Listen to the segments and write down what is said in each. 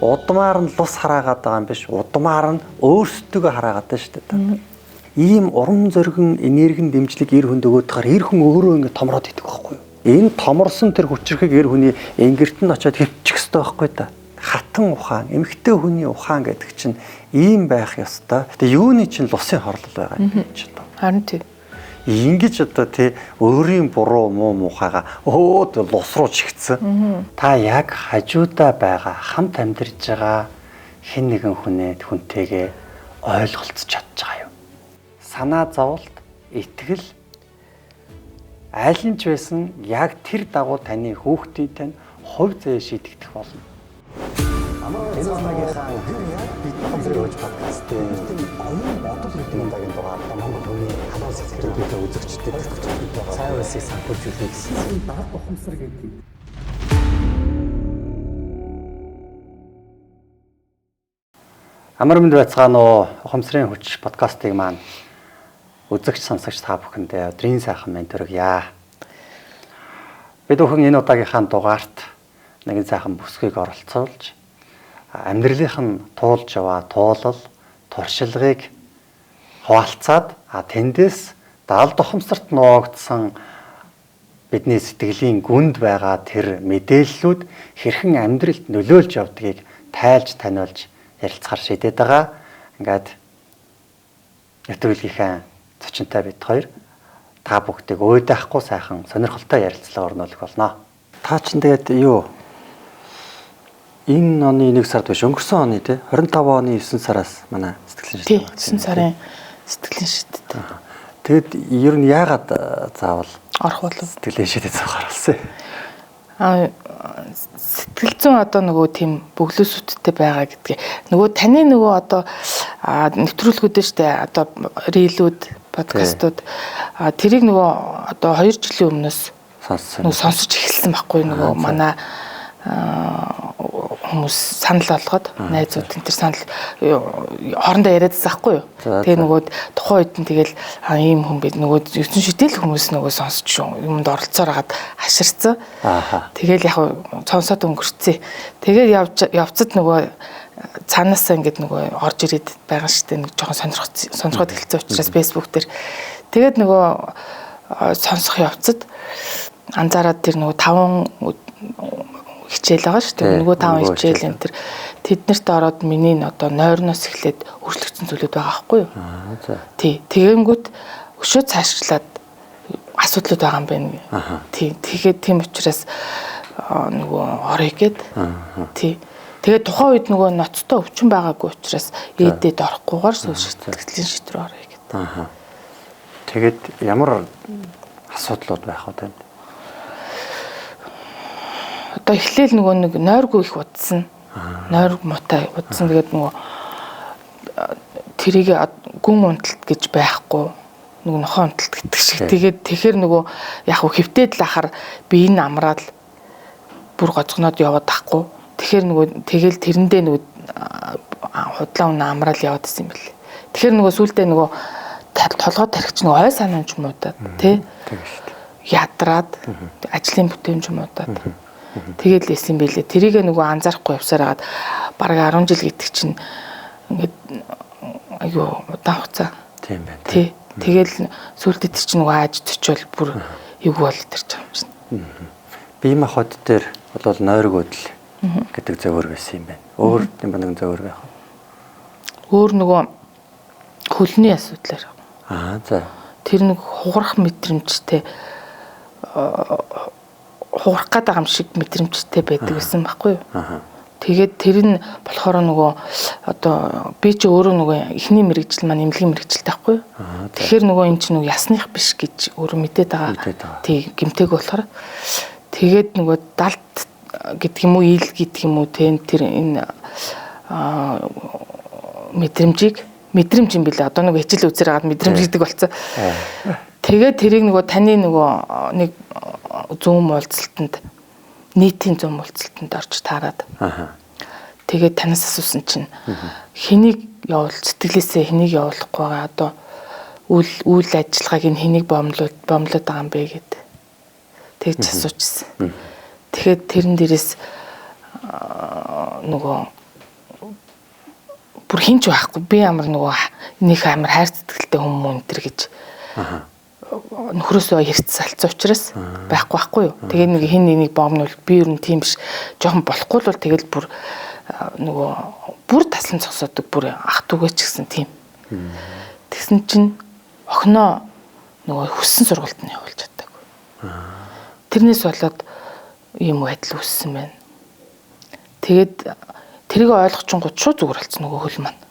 Удмаар нь лус хараагаад байгаа юм биш. Удмаар нь өөрсдөө хараагаад байна шүү дээ. Ийм урам зориг энергийн дэмжлэг эр хүнд өгөөдөхөр эр хүн өөрөө ингэ томроод идэх байхгүй юу? Энэ томорсон тэр хүчрхэг эр хүний ингэрт нь очиод хөвчих ёстой байхгүй да. Хатан ухаан, эмэгтэй хүний ухаан гэдэг чинь ийм байх ёстой. Тэгээ юуны чинь лусын хорлол байгаа юм чинь. Харин тийм. Ингэж одоо тий өөрийн буруу муу мухайгаа өөд лус руу чигтсэн. Та яг хажуудаа байгаа хамт амьдарч байгаа хэн нэгэн хүнтэйгээ ойлголцож чадж байгаа юу? Санаа зовлт, итгэл аль нь ч байсан яг тэр дагуу таны хүүхдийн тань хувь зээ шийдэгдэх болно. Энэ удаагийнхаа бид хамтран явж подкастын оюун бодол гэдэг удаагийн дугаар Монгол хүний халуун сэтгэлтэй үзэгчдэд сайн үсийг санхүүж үлээх гэсэн дарга ухамсар гэдэг. Амар мэнд байцгаана уу? Ухамсарын хүч подкастыг маань үзэгч сонсогч та бүхэндээ өдрийн сайхан мэнд төргийа. Бид бүхэн энэ удаагийнхаа дугаарт нэгэн сайхан бүсгийг оролцуулж амьдралынх нь туулж яваа туулал, туршилгыг хуваалцаад тэндээс даалд ухамсарт нуугдсан бидний сэтгэлийн гүнд байгаа тэр мэдээллүүд хэрхэн амьдралд нөлөөлж явдгийг тайлж таниулж ярилцахаар шийдээд байгаа. Ингээд нэвтрүүлгийнхаа зочинтой бид хоёр та бүгдийг уйдаахгүй сайхан сонирхолтой ярилцлага өрнүүлэх болно. Та ч тэгээд юу энэ оны 1 сард биш өнгөрсөн оны тий 25 оны 9 сараас манай сэтгэлийн шийдвэр. Тийм 9 сарын сэтгэлийн шийдвэр. Тэгэд ер нь яагаад заавал орох болов? Сэтгэлийн шийдвэр цаагаар болсон. Сэтгэл зүйн одоо нөгөө тийм бөглөөсүүдтэй байгаа гэдгийг нөгөө таны нөгөө одоо нэвтрүүлгүүд штэ одоо рилүүд подкастууд тэрийг нөгөө одоо 2 жилийн өмнөөс сонсож эхэлсэн байхгүй нөгөө манай хүмүүс санал болгоод найзууд энэ төр санал хоорондоо яриадсан байхгүй юу. Тэгээ нөгөө тухайн үед нь тэгэл ийм хүн бид нөгөө ертөнцийн шидэл хүмүүс нөгөө сонсч юмд оролцоор хагаад хаширцсан. Тэгэл яг сонсоод өнгөрцөө. Тэгээд явцад нөгөө цаанаас ингээд нөгөө орж ирээд байгаа штеп нэг жоохон сонирхоод эхэлсэн учраас Facebook дээр тэгээд нөгөө сонсох явцад анзаараад тэр нөгөө 5 хичээл байгаа шүү дээ. Нөгөө 5 хичээл энэ төр тэднэрт ороод миний одоо нойрноос эхлээд өөрчлөгдсөн зүйлүүд байгаа байхгүй юу? Тий. Тэгэнгүүт өшөө цаашлаад асуудлууд байгаа юм байна. Тий. Тэгээд тийм учраас нөгөө орё гээд. Тий. Тэгээд тухайн үед нөгөө ноцтой өвчин байгаагүй учраас ээдээд орохгүйгээр сэтгэлийн шийдвэр орё гээд. Тэгээд ямар асуудлууд байх вэ танд? Одоо эхлээл нөгөө нэг нойргүй их удсан. Нойр муутай удсан. Тэгээд нөгөө тэрийг гүн унталт гэж байхгүй. Нөгөө нохоо унталт гэдэг шиг. Тэгээд тэгэхэр нөгөө яг хөвтөөд л ахаар бие нь амраад бүр гоцгоноод яваад тахгүй. Тэгэхээр нөгөө тэгэл тэрэндээ нөгөө худлаа унаа амраал яваад исэн юм бэл. Тэгэхээр нөгөө сүултээ нөгөө толгой тархич нөгөө ой санаамж муудаад тий. Ядраад ажлын бүтээмж муудаад. Тэгээд л исэн бэлээ. Тэрийг нөгөө анзаарахгүй явсаар хагаад бараг 10 жил гэдэг чинь ингээд айгүй удаан хугацаа. Тийм байна. Тий. Тэгэл сүултээ тэр чинь нөгөө ааж төчөөл бүр эвгүй бол төрж байгаа юм шин. Бие махбод дээр бол нойргөөдөл гэдэг зөвөр байсан юм байна. Өөр юм ба нэг зөвөр байх. Өөр нөгөө хөлний асуудлаар. За. Тэр нэг хугарах мэдрэмжтэй хугарах гэдэг юм шиг мэдрэмжтэй байдаг гэсэн байхгүй юу? Тэгээд тэр нь болохоор нөгөө одоо би ч өөрөө нөгөө эхний мэрэгжил маань эмнэлгийн мэрэгжилтэй байхгүй юу? Тэгэхээр нөгөө эн чинь нөгөө ясных биш гэж өөрөө мэдээд байгаа. Тий гэмтэйг болохоор тэгээд нөгөө далд гэдэг юм уу ийл гэдэг юм уу тэр энэ мэдрэмж юм билээ. Одоо нөгөө хичээл үзээр хагаад мэдрэмж гэдэг болцсон. Тэгээд тэрийг нөгөө таны нөгөө нэг зүүн уулзалтанд нийтийн зүүн уулзалтанд орж таарад. Тэгээд танаас асуусан чинь хэнийг сэтгэлээсээ хэнийг явуулахгүй байгаа одоо үйл ажиллагааг нь хэнийг бомлоод байгаа юм бэ гэд. Тэгж асуужсэн. Тэгэхээр тэрэн дээрээс нөгөө бүр хинч байхгүй. Би амар нөгөө нэг амар хайр сэтгэлтэй хүмүүс энэ төр гэж. Нөхрөөсөө ярьцсан алцсан учраас байхгүй юу. Тэгээ нэг хин нэг боомнол би ер нь тийм биш. Жохон болохгүй л бол тэгэл бүр нөгөө бүр таслан цогсоодог бүр ах түгээч гэсэн тийм. Тэгсэн чинь охиноо нөгөө хүссэн сургуульд нь явуулж чадаагүй. Тэрнээс болоод ийм байдал үүссэн байна. Тэгээд тэрийг ойлгочингууд шууд зүгээр болсон нөгөө хөл маань.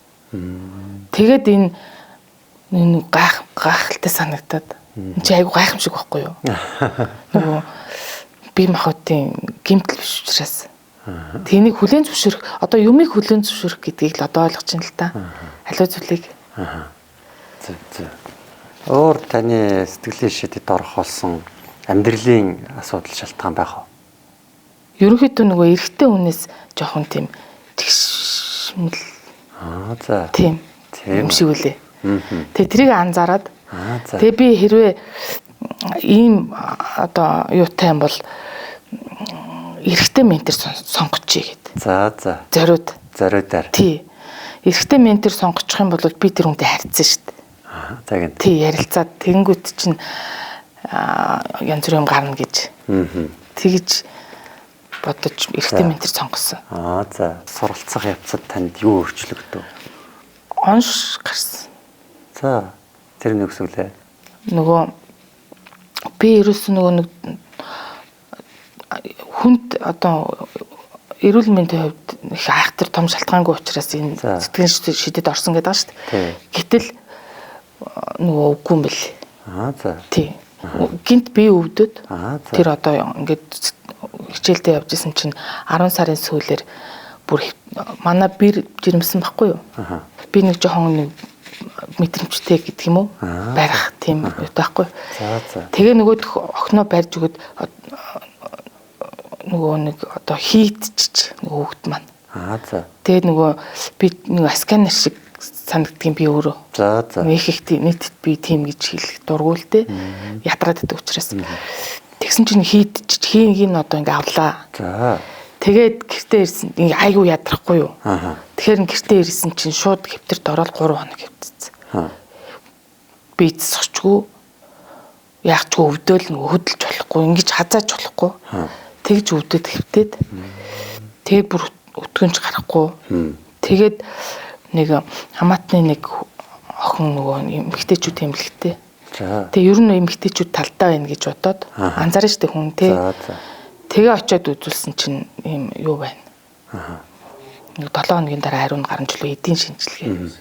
Тэгээд энэ гайхалтай санагдаад энэ чи айгу гайхамшиг байхгүй юу? Нөгөө би махуудын гимтэл биш учраас тэнийг хүлээн зөвшөөрөх одоо юмыг хүлээн зөвшөөрөх гэдгийг л одоо ойлгож байна л та. Халиваа зүйлийг. Зөв. Өөр таны сэтгэлийн шидэд орох болсон амьдралын асуудал шалтгаан байх уу? Ерөнхийдөө нөгөө эрэгтэй хүнээс жоохон тийм тэгшмэл. За. Тийм юм шиг үлээ. Тэгээ трийг анзаараад тэгээ би хэрвээ ийм одоо юутай юм бол эрэгтэй ментор сонгочихъя гэд. За. Зориудаар. Тий. Эрэгтэй ментор сонгочих юм бол би тэр хүнтэй харьцсан шүү дээ. За гэнэ. Тий, ярилцаад тэнгүүт чинь янз бүрийн юм гарна гэж. Тэгж бодож эрэгтэй ментор сонгосон. За. Суралцах явцад танд юу өөрчлөгдөв? Онш гарсан. За. Тэр нэг үсвэлээ. Нөгөө би ерөөсөө нөгөө нэг хүнд одоо эрүүл мэндийн хувьд их айхтар том шалтгаангүй учраас энэ сэтгэлийн шидэд орсон гэдэг байгаа шүү дээ. Гэтэл нөгөө үгүй юм бэл. За. Тий. Гинт би өвдөд. Тэр одоо ингээд хичээлдээ явж исэн чинь 10 сарын сүүлээр бүр манай бэр жирэмсэн байхгүй юу? Би нэг жоохон нэг мэдрэмжтэй гэдэг юм уу? Барих тийм байхгүй. За. Тэгээ нөгөө охиноо барьж өгöd нөгөө нэг одоо хийдчих нөгөө хүүхд маань. За. Тэгээ нөгөө би нэг сканер шиг санагдгийн би өөрөө. За. Нэг их нийтэд би тийм гэж хэлэх дургуул те. Ятраад байдаг учраас. Тэгсэн чинь хийдчих хийг нь одоо ингээ авлаа. За. Тэгээд гэртээ ирсэн айгүй ядрахгүй юу. Тэгэхээр гэртээ ирсэн чинь шууд хэвтэрт ороод 3 хоног хэвтцсэн. Би эцсэхчгүй яахчгүй өвдөөл нөгөө хөдөлж болохгүй ингэж хазааж болохгүй. Тэгж өвдөд хэвтээд тэгээд бүр өтгөнч гарахгүй. Тэгээд нэг хамаатны нэг охин нөгөө эмэгтэйчүүд эмгэлэгтэй. Тэгээ ер нь эмэгтэйчүүд талдаа байна гэж бодоод анзаарна штэ хүн тий. Тэгээ очиод үзүүлсэн чинь ийм юу байна. Нэг 7 хоногийн дараа хариу гарна ч лөө эдийн шинжилгээ.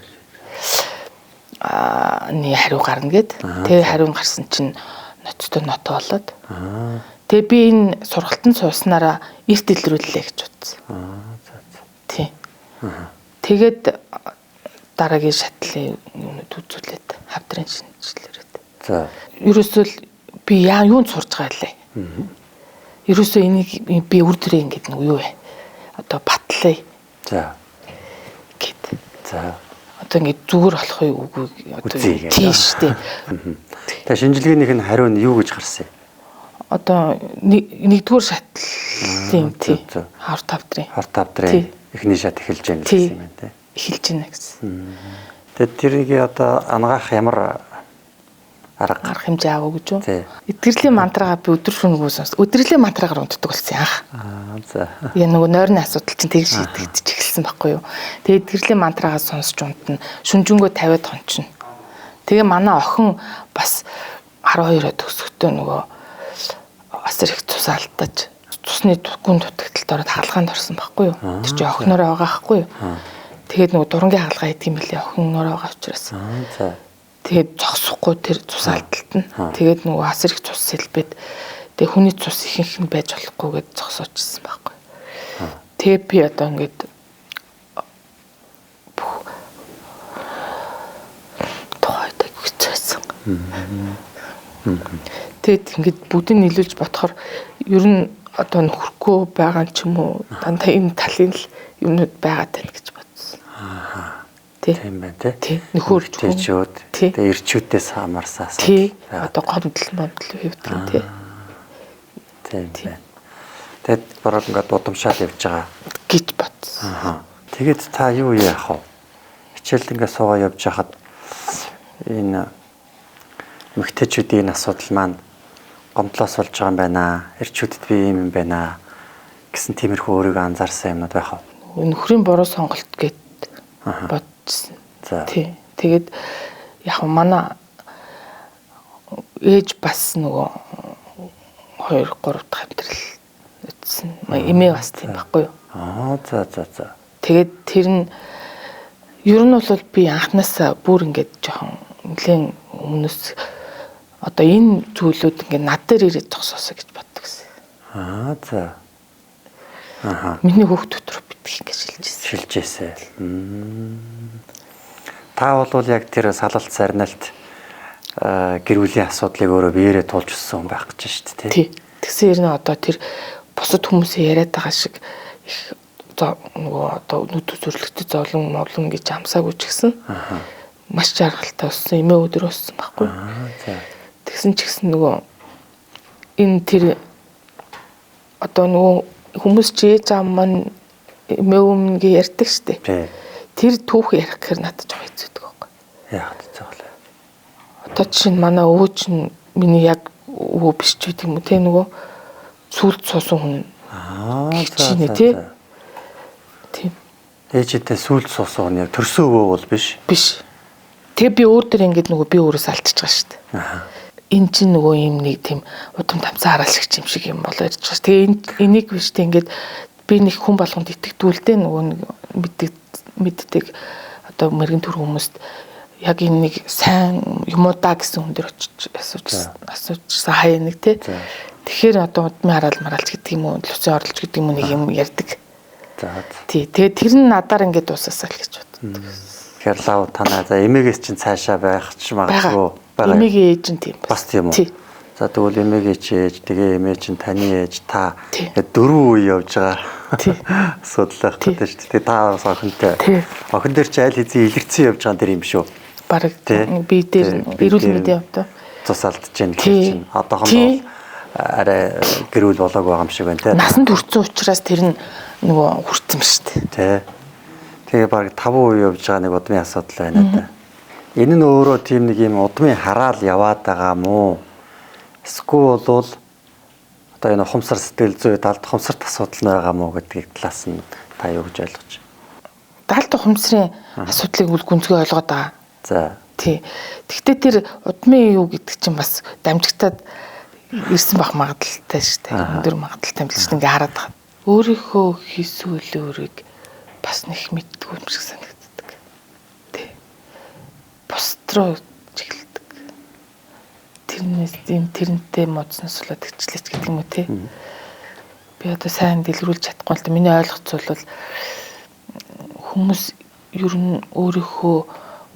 Нэг хариу гарна гэд. Тэгээ хариу гарсан чинь ноцтой ното болоод. Тэгээ би энэ сургалтанд сууснараа эрт илрүүллээ гэж бодсон. Тий. Тэгээд дараагийн шатлын юунууд үзүүлээд хавдрын шинжилгээрэд. За. Ерөөсөө би юунд сурж байгаа лээ. Ерөөсөө энийг би үрдэрээ ингэдэг нэг юу вэ? Одоо батлаа. За. Гэт. За. Одоо ингэ зүгээр болох үгүй одоо тийш дээ. Тэгээ шинжилгээнийх нь хариу нь юу гэж гарсан юм? Одоо нэгдүгээр шатлын тий. Харт хавдрын. Эхний шат эхэлж байна гэсэн юм байна тий. Эхэлж байна гэсэн. Тэгээд тэрийг одоо ангаах ямар арга гарах хэмжээ аваа гэж үү? Итгэрлийн мантрагаа би өдөр шөнөгүй сонс. Өдрөлийн мантрагаар унтдаг болсон анх. За. Яа нөгөө нойрны асуудал чинь тэгж шийдэгдэж эхэлсэн байхгүй юу? Тэгээд итгэрлийн мантрагаа сонсч унтна. Шүнжэнгөө 50-аад хончно. Тэгээ манай охин бас 12-аад төгсөхдөө нөгөө бас их цус алдаж цусны гүн дутагталд ороод хаалгаанд орсон байхгүй юу? Тэр чинь охиноороо байгаа байхгүй юу? Тэгээд нөгөө дурангийн хаалгаа хийдэг юм билээ охиноороо байгаа учраас. За. Тэгээд зогсохгүй тэр цус алдалт нь. Тэгээд нөгөө асар их цус сэлбэд тэгээд хүний цус ихэнх нь байж болохгүйгээд зогсоочсон байхгүй. Тэгээд би одоо ингээд тойдаг хэцээсэн. Тэгээд ингээд бүгдийг нийлүүлж бодохоор ер нь одоо нөхөргүй байгаа ч юм уу дандаа энэ талын л юмнууд байгаа тань гэж бодсон. Тийм байна тий. Нөхөр тэжүүд тэгээ ирчүүдээс хамаарсаас. Тий. Одоо гомдол хэвдгэн тий. Тийм байна. Тэгэд бараг ингээд удамшаал явж байгаа гэж бодсон. Тэгээд та юу яах вэ? хичээл ингээ суугаа явж хахад энэ эмэгтэйчүүдийн асуудал маань гомдлоос болж байгаа юм байна. Эрчүүдэд би юм байна гэсэн тиймэрхүү өөрийгөө анзаарсан юмнууд байх уу? Нөхрийн буруу сонголт гэд бодсон. За. Тий. Тэгээд яг манай ээж бас нөгөө 2 3 дахь амьдрал үтсэн. Эмээ бас тийм байхгүй юу? За. Тэгээд тэр нь ер нь бол би анханасаа бүр ингээд жоохон нэлээд өмнөөс одоо энэ зүйлүүд ингээд над дээр ирээд зогсоосоо гэж боддог гэсэн. За. Миний хүүхдүүд рүү битгий ингээд шилжээсэй. Та бол яг тэр салалт сарналт гэр бүлийн асуудлыг өөрөө биеэрээ туулж өссөн хүн байх гэж байна шүү дээ. Тий. Тэгсэн хэрнээ одоо тэр бусад хүмүүсийн яриад байгаа шиг их нөгөө одоо нүд зүрлэгтэй зовлон моглон гэж амсаагүй ч гэсэн маш жаргалтай өссөн эмээ өдөр өссөн байхгүй. Тэгсэн ч гэсэн нөгөө энэ тэр одоо нөгөө хүмүүс чээж аав маань эмээ өмнөгээ ярьдаг штэ. Тэр түүх ярих гэхээр надад жоо хэцүүдэг байхгүй. Яг зөв. Одоо чинь манай өвөө чинь миний яг өвөө биш ч гэдэг юм уу те нөгөө сүлд суусан хүн. За. Тийм. Ээжтэй сүлд суусан хүн яг төрсөн өвөө бол биш. Биш. Тэгээ би өөр дөр ингээд нөгөө би өөрөөс алдчихж байгаа шүү дээ. Энэ чинь нөгөө юм нэг тийм удам тамцаа хараалгч юм шиг юм болоо ярьж байгаа. Тэгээ энийг биш те ингээд би нэг хүн болгонд итгэдүүлдэ нөгөө мэддэг одоо мэрэгэн төр хүмүүст яг энэ нэг сайн юмудаа гэсэн хүн дээр очиж асуужсан хаяа нэг те. Тэгэхээр одоо удмын хараал мараалч гэдэг юм уу, луцын оролж гэдэг юм нэг юм ярьдаг. Тий. Тэгээд тэр нь надаар ингээд дуусаасаа л гэж боддог. Тэгэхээр лав танаа за эмээгээс чинь цаашаа байх ч магадгүй байгаа. Эмээгийн ээж нь тийм бас тийм үү? За тэгвэл эмээгийн ээж, тэгээ эмээ чинь таны ээж та дөрвөн үе явж байгаа. Тий. Асуудал байх гэдэг шүү дээ. Та бас охинтой. Охин дээр чи аль хэзээ илэрсэн явж байгаа юм биш үү? Бараг би дээр эрүүл мэндийн явдаа. Цус алдж जैन гэж чинь одоохондоо арай гэрүүл болоог байгаа юм шиг байна те. Насанд хүрсэн учраас тэр нь нөгөө хүрсэн ба шүү Тэ. дээ. Тэгээ баг 5 үе явж байгаа нэг удмын асуудал байна да. Энэ нь өөрөө тийм нэг юм удмын хараал яваад байгаа мó. Эсвэл бол одоо энэ ухамсар сэтгэл зүй талд ухамсарт асуудал нь байгаа мó гэдгийг талаас нь та юу гэж ойлгож байна? Далд ухамсарын асуудлыг үл гүнзгий ойлгоод байгаа. За. Тий. Гэхдээ тэр удмын юу гэдэг чинь бас дамжигтаад ирсэн бах магадaltaй шүү дээ. Өндөр магадaltaй юм л шүү дээ. Ингээ хараад байгаа. Өөрийнхөө хийсвэлээ өөрийг бас нэг мэддгүй юм шиг санагддаг. Тий. Бостроо чиглэдэг. Тэрнтэй модсноос болоод гिचлээч гэдэг юм уу тий. Би одоо сайн дэлгэрүүлж чадахгүй л да. Миний ойлгоц бол хүмүүс ер нь өөрийнхөө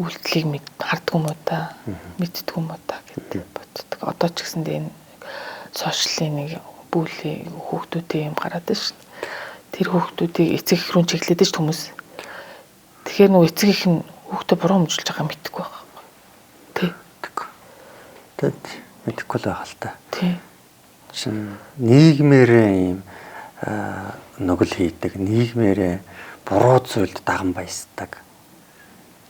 үйлдэлийг харддаг юм уу та мэддэг юм уу та гэдэг боддог. Одоо ч гэсэндээ энэ сошиалын нэг бүлийн хүүхдүүдийн юм гараад байна шүү. Тэр хүүхдүүдийг эцэг их рүү чиглэдэг шүү хүмүүс. Тэгэхээр нөгөө эцэг их нь хүүхдээ буруу өмжүүлж байгаа мэддэг байх. Тий. Тэд мэдхгүй л байгаа л та. Тий. Чин нийгмээрээ юм нүгэл хийдэг, нийгмээрээ буруу зүйлд даган баясдаг.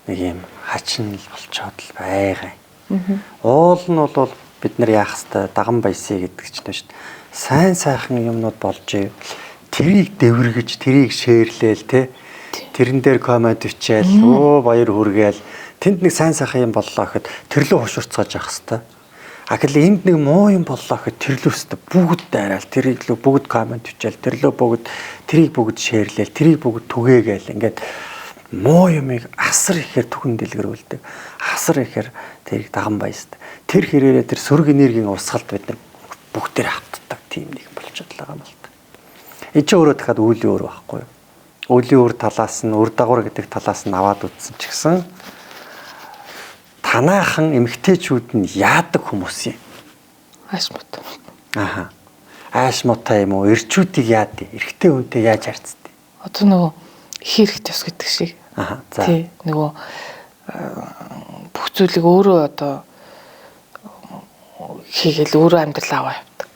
Нэг юм хачин л болчоод л байгаа. Уул нь бол бид нар яах хэвээр даган баясъя гэдэг ч тийм шүү дээ. Сайн сайхан юмнууд болж ив. Тэрийг дэвэргэж, тэрийг шеэрлээл те. Тэрэн дээр коммент бичээл, өө баяр хүргээл. Тэнд нэг сайн сайхан юм боллоо гэхэд тэрлөө хушурцгааж явах хэвээр. Гэтэл энд нэг муу юм боллоо гэхэд тэрлөө өстө бүгд дайраал, тэрийг л бүгд коммент бичээл, тэрлөө бүгд тэрийг бүгд шеэрлээл, тэрийг бүгд түгээгээл ингээд муу юмыг асар ихээр түхэн дэлгэрүүлдэг. Асар ихээр тэрийг даган баясдаг. Тэр хэрээрээ тэр сөрөг энергийн урсгалд бид нар бүгдээр автдаг тийм нэг болчиход байгаа юм л та. Энд чинь өөрөө дахиад үеийн өөр байхгүй юу? Үеийн өөр талаас нь үр дагавар гэдэг талаас нь аваад үзсэн ч гэсэн танаахан эмэгтэйчүүд нь яадаг хүмүүс юм. Ааш мут. Ааш мутай юм уу? Эрчүүдийг яад. Эрэгтэй хүнтэй яаж харцдаг? Одоо нөгөө хийх төс гэдэг шиг. За. Тий, нөгөө бүх зүйлийг өөрөө одоо хийгээл өөрөө амьдрал аваа явдаг.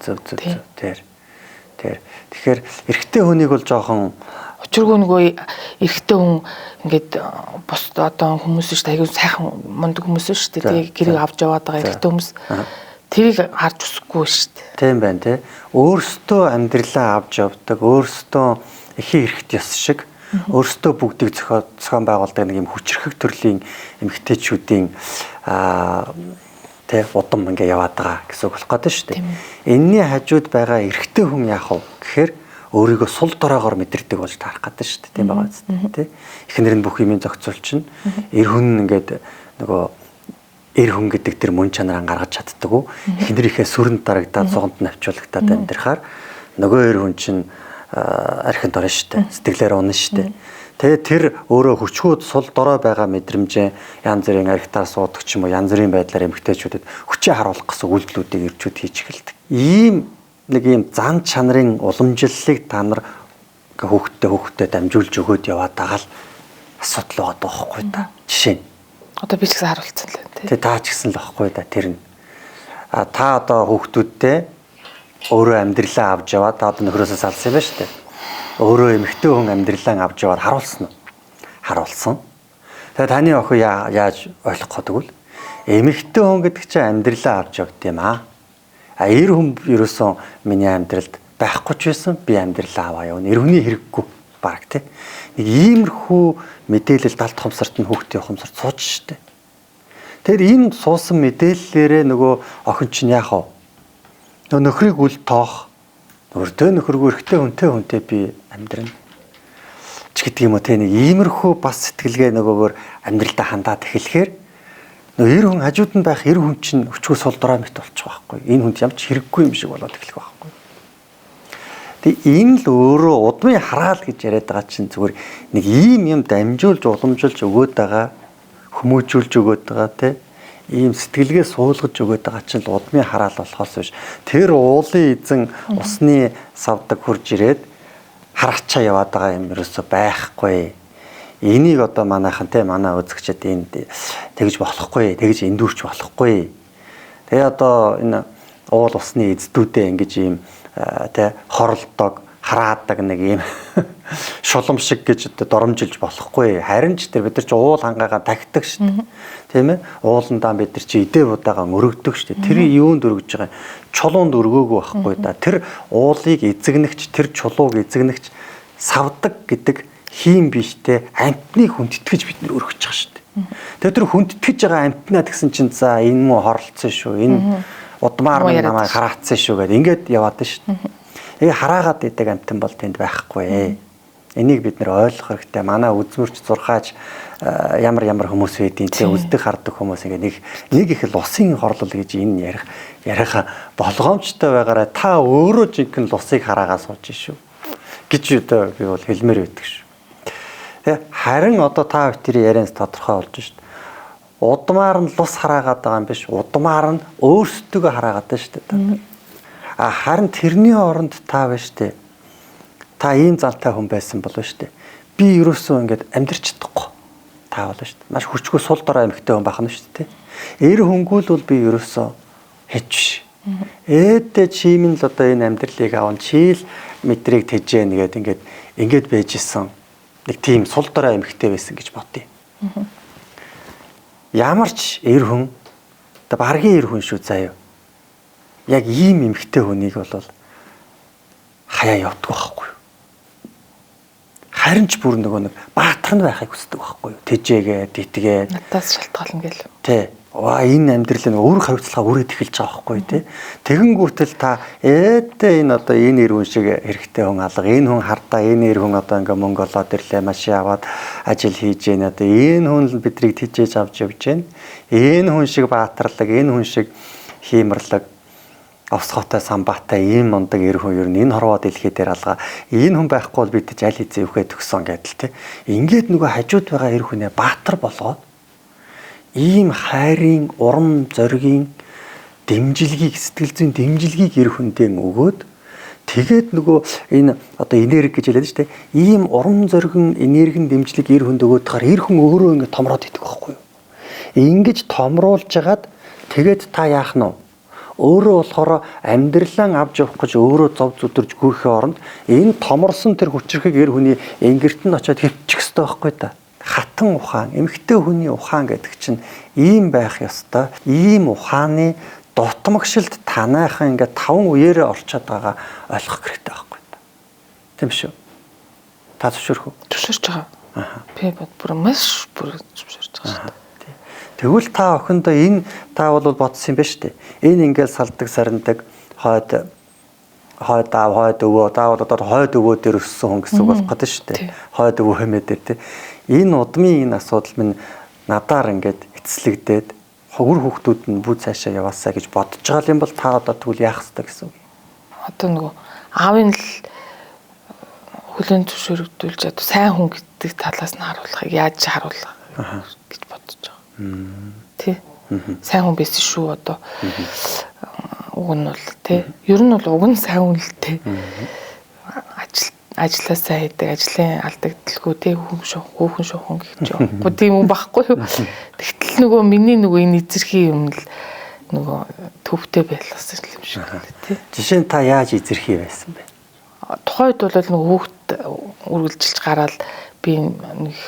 Зөв. Тэр. Тэгэхээр эрэгтэй хүнийг бол жоохон учиргүй нөгөө эрэгтэй хүн ингээд бус одоо хүмүүс шүү дээ. Аягүй сайхан мундаг хүмүүс шүү дээ. Тэгээ гэрийг авч яваад байгаа эрэгтэй хүмүүс тэрийг харж усгүй шүү дээ. Тийм байна тий. Өөрсдөө амьдралаа авч явдаг, өөрсдөө эхийн эрэхт ёс шиг өөрсдөө бүгдийг зохион байгуулдаг нэг юм хүчрхэг төрлийн эмэгтэйчүүдийн тэ удам ингээ яваад байгаа гэсэн үг болох гэдэг шүү дээ. Энийний хажууд байгаа эрэгтэй хүн яах вэ гэхээр өөрийгөө сул дороогоор мэдэрдэг болж таарах гэдэг шүү дээ. Тийм байгаа үст тэ. Эхнэр нь бүх юмын зохицуулч нь эр хүн ингээд нөгөө эр хүн гэдэг тэр мөн чанараа гаргаж чаддаг уу? Эхнэрийнхээ сүрэнд дарагдаад зуганд навчуулагдаад амьдрахаар нөгөө эр хүн чинь архинд орно шүү дээ. Сэтгэлээр унна шүү дээ. Тэгээ тэр өөрөө хүчгүүд сул дорой байгаа мэдрэмжээ янз бүрийн архитаар суудаг ч юм уу янз бүрийн байдлаар эмгтээчүүдэд хүчээ харуулах гэсэн үйлдэлүүдийг ирчүүд хийж эхэлдэг. Ийм нэг ийм зан чанарын уламжлалыг та нар хүүхдэд дамжуулж өгөөд яваад байгаа л асуудал байгаа байхгүй да. Жишээ нь одоо би ч гэсэн харуулсан л байна тий. Тэгээ таа ч гэсэн л байхгүй да тэр нь. Та одоо хүүхдүүдтэй өөрөө амьдралаа авч яваад та одоо нөхрөөсөө салсан юм байна шүү дээ. Өөрөө эмэгтэй хүн амьдралаа авч яваад харуулсан уу? Харуулсан. Тэгээ таны охин яаж ойлгох гэдэг вэ? Эмэгтэй хүн гэдэг чинь амьдралаа авч явд юм аа. Эр хүн ерөөсөн миний амьдралд байхгүй ч байсан би амьдралаа аваа явна. Эр хүний хэрэггүй баг тий. Нэг иймэрхүү мэдээлэл талд хомсорт нь хүүхдийн хомсорт сууж штэ. Тэр энэ суусан мэдээллээрээ нөгөө охин чинь яах вэ? Нөхрийг үл тоох өртөө нөхөргүй эрэгтэй хүнтэй би амьдрна ч гэдэг юм уу те нэг иймэрхүү бас сэтгэлгээ нөгөөгөр амьдралдаа хандаад эхлэхээр нөгөө эр хүн хажууд нь байх эр хүн чинь өчгөө сул дорой мэт болчих واخгүй энэ хүнд ямч хэрэггүй юм шиг болоод эхлэх واخгүй. Тэг энэ л өөрөө удмын хараал гэж яриад байгаа чинь зүгээр нэг ийм дамжуулж уламжуулж өгөөд байгаа хүмүүжүүлж өгөөд байгаа те ийм сэтгэлгээ суулгаж өгöd байгаа чинь л удмын хараал болохоос биш. Тэр уулын эзэн усны савдаг хурж ирээд харахчаа яваад байгаа юм ерөөсөө байхгүй. Энийг одоо манайхан те манай үзэгчд энд тэгж болохгүй, тэгж эндүрч болохгүй. Тэгээ одоо энэ уул усны эздүүдээ ингэж ийм те хоролдог, хараадаг нэг ийм шулам шиг гэж доромжилж болохгүй. Харин ч тэр бид нар ч уул хангаагаа тагтдаг шүү дээ. Тийм ээ? Ууландаа бид нар чи идэ будаагаа өргөдөг шүү дээ. Тэр юунд өргөж байгаа? Чулуунд өргөөгүй байхгүй да. Тэр уулыг эзэгнэгч, тэр чулууг эзэгнэгч савдаг гэдэг хийм биштэй амтныг хүндэтгэж бид нар өргөж байгаа шүү дээ. Тэгээ тэр хүндэтгэж байгаа амтнаа гэсэн чинь за энэ муу хорлцсон шүү. Энэ удмаар намайг хараацсан шүү гэдэг ингээд яваад шүү дээ. Тэгээ хараагаад идэг амтан бол тэнд байхгүй. Энийг бид нэр ойлгох хэрэгтэй. Манай үзмөрч зурхаач ямар хүмүүс байдیں۔ Тэ үздэг хардаг хүмүүс ингээ нэг их лусын хорлол гэж энэ ярих болгоомжтой байгаараа та өөрөө жинхэнэ лусыг хараагаа сууж шүү гэж одоо би бол хэлмээр байдаг шүү. Тэгээ харин одоо та бүхэн ярианс тодорхой болж шүү. Удмаар нь лус хараагаад байгаа юм биш. Удмаар нь өөрсдөө хараагаад байна шүү. Харин тэрний оронд та байна шүү. Та ийм залтай хүн байсан болов шүү дээ. Би ерөөсөө ингээд амьдрч чадахгүй. Та болно шүү дээ. Маш хүчгүй сул дорой эмэгтэй хүн бахна шүү дээ. Эр хөнгүүл бол би ерөөсөө хийж биш. Ээдээ чимэн л одоо энэ амьдралыг аван чийл мэдрийг тэжээ нэгээд ингээд байж исэн. Нэг тийм сул дорой эмэгтэй байсан гэж бодъё. Ямар ч эр хүн одоо баргийн эр хүн шүү заяа. Яг ийм эмэгтэй хүнийг бол хаяа явдаг байхгүй. Харин ч бүр нөгөө нэг баатар нь байхыг хүсдэг байхгүй юу? Тэжээгээд, итгээд. Надаас шалтгаална гээл. Тэ. Энэ амьдрал нь өөр хариуцлага өрөөд эхэлж байгаа байхгүй юу, тэ? Тэгэнгүүтэл та энэ одоо энэ эр хүн шиг хэрэгтэй хүн алга, энэ хүн хардаа, энэ эр хүн одоо ингээ мөнгө олоод ирлээ, машин аваад ажил хийж гэнэ. Одоо энэ хүн л бидрийг тэжээж авч явж гэнэ. Энэ хүн шиг баатарлаг, энэ хүн шиг хиймэрлэг авсгоотой самбаатай ийм мундаг эр хүн ер нь энэ хорвоо дэлхий дээр алгаа энэ хүн байхгүй бол бид ч аль хэзээ өвхөө төгсөн гэдэл те ингээд нөгөө хажууд байгаа эр хүнээ баатар болгоод ийм хайрын урам зоригийн дэмжилгийг сэтгэл зүйн дэмжилгийг эр хүндээ өгөөд тэгээд нөгөө энэ одоо энерги гэж хэлээд штэ ийм урам зоригын энергийн дэмжлэг эр хүнд өгөөд тахаар эр хүн өөрөө ингээд томроод идэх байхгүй юу ингэж томруулж хагаад тэгээд та яах нь Өөрөө болохоор амьдралаа авч явах гэж өөрөө зов зүдэрж гүйхээ оронд энэ томорсон тэр хүчрхэг эр хүний ингэрт нь очиод хөвчих ёстой байхгүй да. Хатан ухаан, эмэгтэй хүний ухаан гэдэг чинь ийм байх ёстой. Ийм ухааны дутмагшилд танайхан ингээд 5 үеэрээ орчод байгаа ойлгох хэрэгтэй байхгүй да. Тийм шүү. Та зөвшөөрөх үү? Зөвшөөрч байгаа. Би бүр маш зөвшөөрч байгаа шүү. Тэгвэл та охиндоо энэ та бол бодсон юм ба штэ. Энэ ингээд салдаг сарндаг хойд өвөө та бол одоо хойд өвөө дээр өссөн хүн гэсэн үг болох гэдэг штэ. Хойд өвөө хэмээ дээр те. Энэ удмын энэ асуудал минь надаар ингээд эцэслэгдээд хөвөр хүүхдүүд нь бүү цаашаа яваасаа гэж бодож байгаа юм бол та одоо тэгвэл яах ёстой гэсэн үг. Одоо нөгөө аавын л хүлэн зөвшөөрөгдүүлж одоо сайн хүн гэдэг талаас нь харуулахыг яаж харуулах гэж бодож байгаа. Тий. Сайн хүн байсан шүү одоо. Уг нь бол тий. Ер нь бол уг нь сайн хүн л тий. Ажлаасаа хийдэг, ажлын алдагдaltaгүй тий хүүхэн шуухан гэж явахгүй тийм юм багхгүй юу. Тэгтэл нөгөө миний нөгөө энэ эзэрхий юм л нөгөө төвтэй байлгасан юм шиг тий. Жишээ нь та яаж эзэрхий байсан бэ? Тухайд бол нөгөө хүүхд үргэлжилж гараад би нэг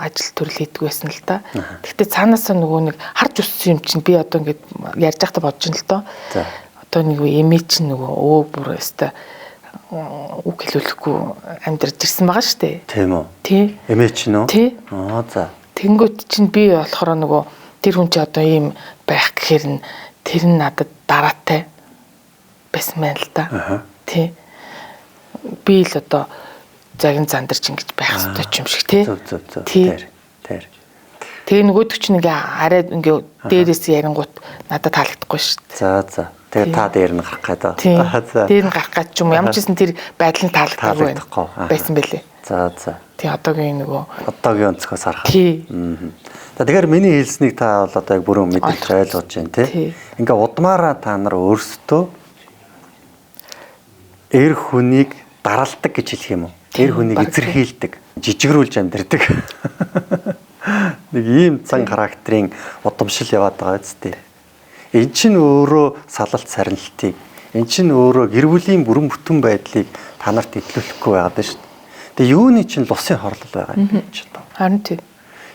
ажил төрөл хийдэг байсан л да. Гэхдээ цаанаасаа нөгөө нэг харж өссөн юм чинь би одоо ингээд ярьж байхдаа бодож ин л доо. Одоо нэг эмээ чинь нөгөө бүр өстой үг хэлүүлэхгүй амьдраж ирсэн байгаа шүү дээ. Тийм үү? Тий. Эмээ чинь үү? Тий. За. Тэнгүүд чинь би болохоор нөгөө тэр хүн чи одоо ийм байх гэхээр нь тэр нь надад дараатай байсан байна л да. Тий. Би л одоо загин зандарч ингэж байх хэрэгтэй юм шиг тий. Зөв. Тэр. Тэгээ нөгөөдөг чинь ингээ арай ингээ дээрээс ярингууд надад таалагдахгүй шүү дээ. За. Тэгээ та дээр нь гарах гэдэг. За. Дээр нь гарах гэж юм ямар ч гэсэн тэр байдал нь таалагдахгүй байсан байлээ. За. Тий одоогийн нөгөө одоогийн өнцгөөс харахад. Тий. Тэгэхээр миний хэлснийг та бол одоо яг бүрэн мэдэрч ойлгож байна тий. Ингээ удмаараа та нар өөрсдөө эр хүнийг даралдаг гэж хэлэх юм уу? Эр хүнийг эзэрхийлдэг, жижигрүүлж амьдэрдэг. Нэг ийм цан характерын удамшил яваад байгаа үстэй. Эн чинь өөрөө салалт сарнилтыг, эн чинь өөрөө гэр бүлийн бүрэн бүтэн байдлыг та нарт илрүүлэхгүй байгаад шүү дээ. Тэгээ юуны чинь лусын хорлол байгаа юм чи одоо. Харин тий.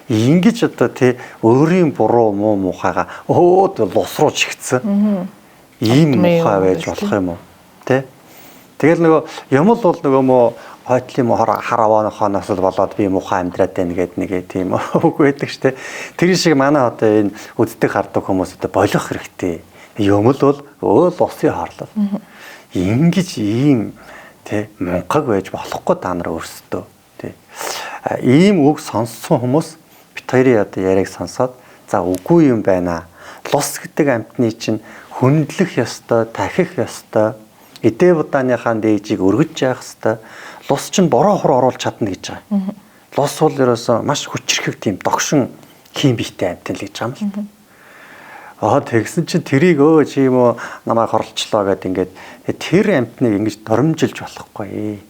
Ингэж одоо тий өөрийн буруу муухайгаа лус руу чигтсэн. Ийм муухай байж болох юм уу? Тэ? Тэгэл нөгөө юм л бол нөгөө мо хойтлын харавааныхоноос л болоод би муухай амьдраад байна гэдэг нэг тийм үг байдаг штэ. Тэр шиг манай одоо энэ үздэг хардаг хүмүүс одоо болох хэрэгтэй. Юм л бол лусын хорлол. Ингэж ийм тий мунхаг байж болохгүй та нар өөрсдөө тий. Ийм үг сонссон хүмүүс бит хоёрын одоо яриаг сонсоод за үгүй юм байна. Лус гэдэг амьтны чинь хөндлөх ёстой, тахих ёстой. Эдээ будааныхаа дээжийг өргөж яах ёстой. Лус чинь бороо хор оруулж чадна гэж байгаа. Лус бол ерөөсөө маш хүчрхэг тийм догшин хим биетэй амьтан л гэж байгаа юм л. Тэгсэн чинь тэрийг чи юм уу намайг хорлцлоо гэд ингээд тэр амьтныг ингэж доромжилж болохгүй.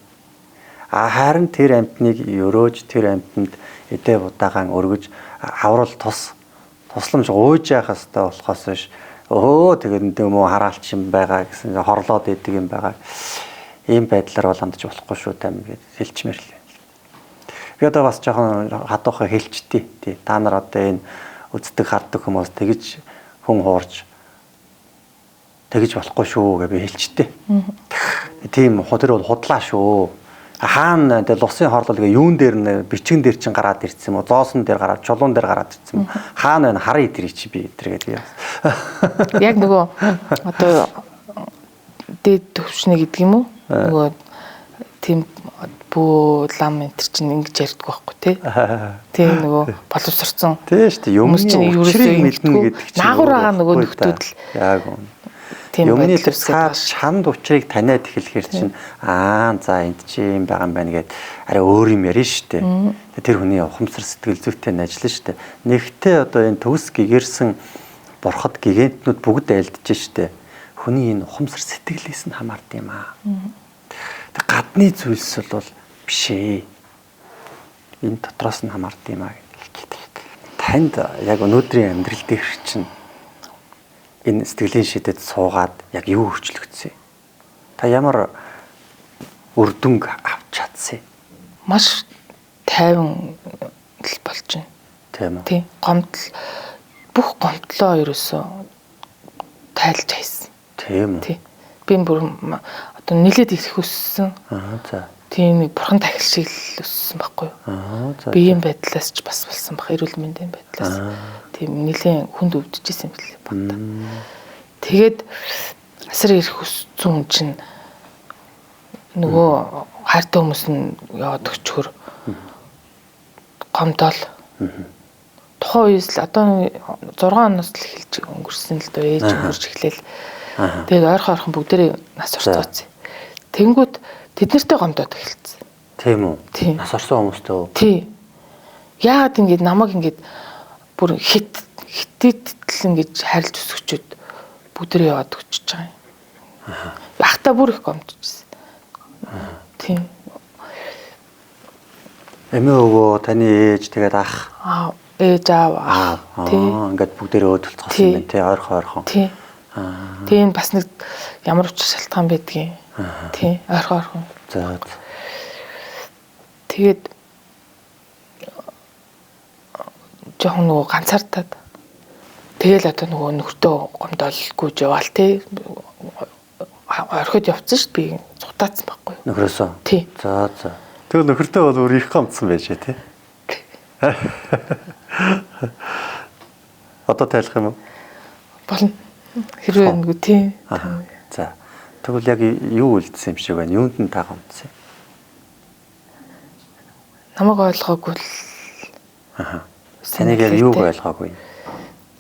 Харин тэр амьтныг өрөөж тэр амьтанд эдээ будаагаан өргөж аврал тусламж гуйж яах ёстой болохоос биш. Тэгээд юм уу хараалч юм байгаа гэсэн хорлоод идэг юм байгаа. Ийм байдлаар бол хандж болохгүй шүү тань гэж хэлчмээр л. Би одоо бас жоохон хадуухаа хэлчихдээ. Тий. Та нар одоо энэ үздэг харддаг хүмүүс тэгж хүн хуурж тэгж болохгүй шүү гэж би хэлчихдээ. Тийм тэр бол худлаа шүү. Хаана тэр лусын хорлол гэ юун дээр нэ бичгэн дээр чин гараад ирсэн юм уу? Зоосон дээр гараад, чулуун дээр гараад ирсэн юм уу? Хаана байна? Харъя тэрий чи би тэргээд яа. Яг нөгөө одоо дээд төвшнө гэдэг юм уу? Нөгөө тийм бүү лам энэ чинь ингэж ярьдаг байхгүй тий. Тийм нөгөө боловсрцсон. Тийм шүү дээ. Юмны учрыг мэднэ гэдэг чинь наагур байгаа нөгөө нөхдүүд л яг үнэ. Юмны цаар чанд учрыг таниад эхлэхээр чинь за энд чи юм байгаа юм байна гэд арай өөр юм ярина шүү дээ. Тэр хүний ухамсар сэтгэл зүйтэй нь ажиллана шүү дээ. Нэгтээ одоо энэ төгс гэгэрсэн борход гигантнууд бүгд айлдж шүү дээ. Хүний энэ ухамсар сэтгэлээс нь хамаард юм аа. Тэг гадны зүйлс бол биш ээ. Энэ дотроос нь хамаард юм аа гэдэг. Танд яг өнөөдрийн амьдрал дээр чинь энэ сэтгэлийн шидэд суугаад яг юу өөрчлөгдсөн? Та ямар үр дүнг авч чадсан? Маш тайван л болж байна. Тийм үү? Тийм. Бүх гомдлоо ерөөсөө тайлж хайсан. Тийм үү? Тийм. Би бүр одоо нилээд их өссөн. За. Тийм нэг бурхан тахил шиг л өссөн байхгүй юу? За. Биеийн байдлаас ч бас болсон баг. Эрүүл мэндийн байдлаас. Тийм нэлийн хүнд өвдөжсэн юм билээ багтаа. Тэгээд асар их өссөн хүн чинь нөгөө хайртай хүмүүс нь яваад өчгөр гомдол. Тухайн үеэс л одоо 6 оноос л эхэлж өнгөрсөн л дөө ээж өнгөрч эхлээл. Тэгээд ойрхон бүгдээрээ нас орцооцсон. Тэнгүүд тэд нартэй гомдоод эхэлсэн. Тийм үү? Тийм. Нас орсон хүмүүстэй үү? Тийм. Яагаад ингэж намайг ингэж бүр хитэтэл ингэж харилж өсгчүүд бүгдээрээ яваад өчөж байгаа юм. Ахта бүр их гомдчихсэн. Тийм. Эмээ өвөө, таны ээж тэгээд ах. Ээж аав. Тийм. Ингээд бүгдээрээ өөдөлцсөн байна тий, ойрхон. Тийм. Тийм бас нэг ямар учир шалтгаан байдгийг. Тийм, ойрхон. За. Тэгээд жоохон нөгөө ганцаардаад тэгэл одоо нөгөө нөхртөө гомдоолгүй яваал тий. Орхид явцсан шүү дээ. Би цутаацсан байхгүй юу? Нөхрөөсөө. Тий. За. Тэгэл нөхөртөө бол өөр их гомдсон байжээ тий. Одоо тайлах юм уу? Болно. Хэрвээ нэг тий. За. Тэгвэл яг юу үлдсэн юм шиг байна? Юунд нь та гомдсон? Намайг ойлгоогүй л. Таныг яг юуг ойлгоогүй?